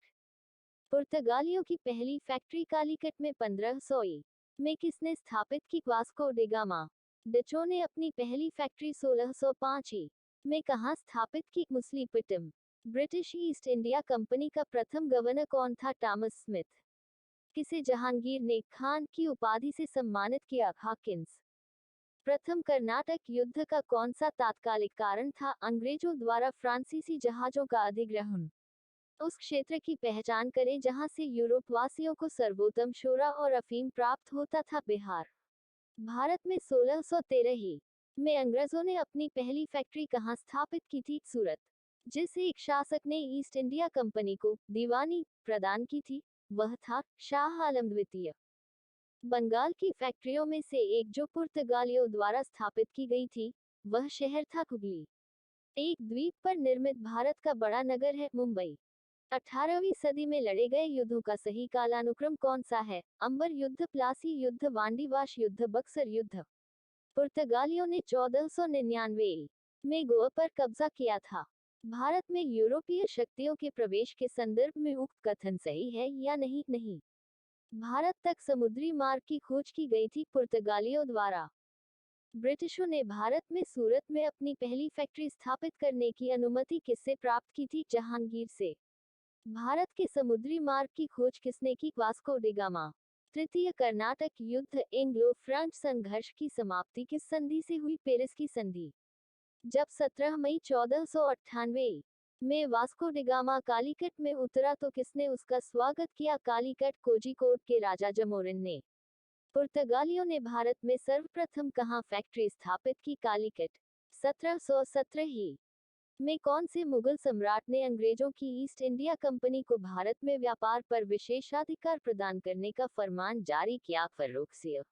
पुर्तगालियों की पहली फैक्ट्री कालीकट में 1500 में किसने स्थापित की? Vasco da Gama. डचों ने अपनी पहली फैक्ट्री 1605 में कहाँ स्थापित की? मुसलीपट्टम। ब्रिटिश ईस्ट इंडिया कंपनी का प्रथम गवर्नर कौन था? Thomas Smith. किसे जहांगीर ने खान की उपाधि से सम्मानित किया? हॉकिंस। प्रथम कर्नाटक युद्ध का कौन सा तात्कालिक कारण था? अंग्रेजों द्वारा फ्रांसीसी जहाजों का अधिग्रहण। उस क्षेत्र की पहचान करें जहां से यूरोपवासियों को सर्वोत्तम शोरा और अफीम प्राप्त होता था? बिहार। भारत में 1613 में अंग्रेजों ने अपनी पहली फैक्ट्री कहां स्थापित की थी? सूरत। जिस एक शासक ने ईस्ट इंडिया कंपनी को दीवानी प्रदान की थी वह था शाह आलम द्वितीय। बंगाल की फैक्ट्रियों में से एक जो पुर्तगालियों द्वारा स्थापित की गई थी वह शहर था हुगली। एक द्वीप पर निर्मित भारत का बड़ा नगर है मुंबई। 18वीं सदी में लड़े गए युद्धों का सही कालानुक्रम कौन सा है? अंबर युद्ध, प्लासी युद्ध, वांडीवाश युद्ध, बक्सर युद्ध। पुर्तगालियों ने 1499 में गोवा पर कब्जा किया था। भारत में यूरोपीय शक्तियों के प्रवेश के संदर्भ में उक्त कथन सही है या नहीं? नहीं। भारत तक समुद्री मार्ग की खोज की गई थी पुर्तगालियों द्वारा। ब्रिटिशों ने भारत में सूरत में अपनी पहली फैक्ट्री स्थापित करने की अनुमति किससे प्राप्त की थी? जहांगीर से। भारत के समुद्री मार्ग की खोज किसने की? Vasco D gamma. तृतीय कर्नाटक युद्ध एंग्लो फ्रेंच संघर्ष की समाप्ति किस संधि से हुई? पेरिस की संधि। जब 17 मई 1498 में वास्को डी गामा कालीकट में उतरा तो किसने उसका स्वागत किया? कालीकट कोझिकोड के राजा जमोरिन ने। पुर्तगालियों ने भारत में सर्वप्रथम कहाँ फैक्ट्री स्थापित की? कालीकट। 1717 ही में कौन से मुगल सम्राट ने अंग्रेजों की ईस्ट इंडिया कंपनी को भारत में व्यापार पर विशेषाधिकार प्रदान करने का फरमान जारी किया? फर्रुख सिंह।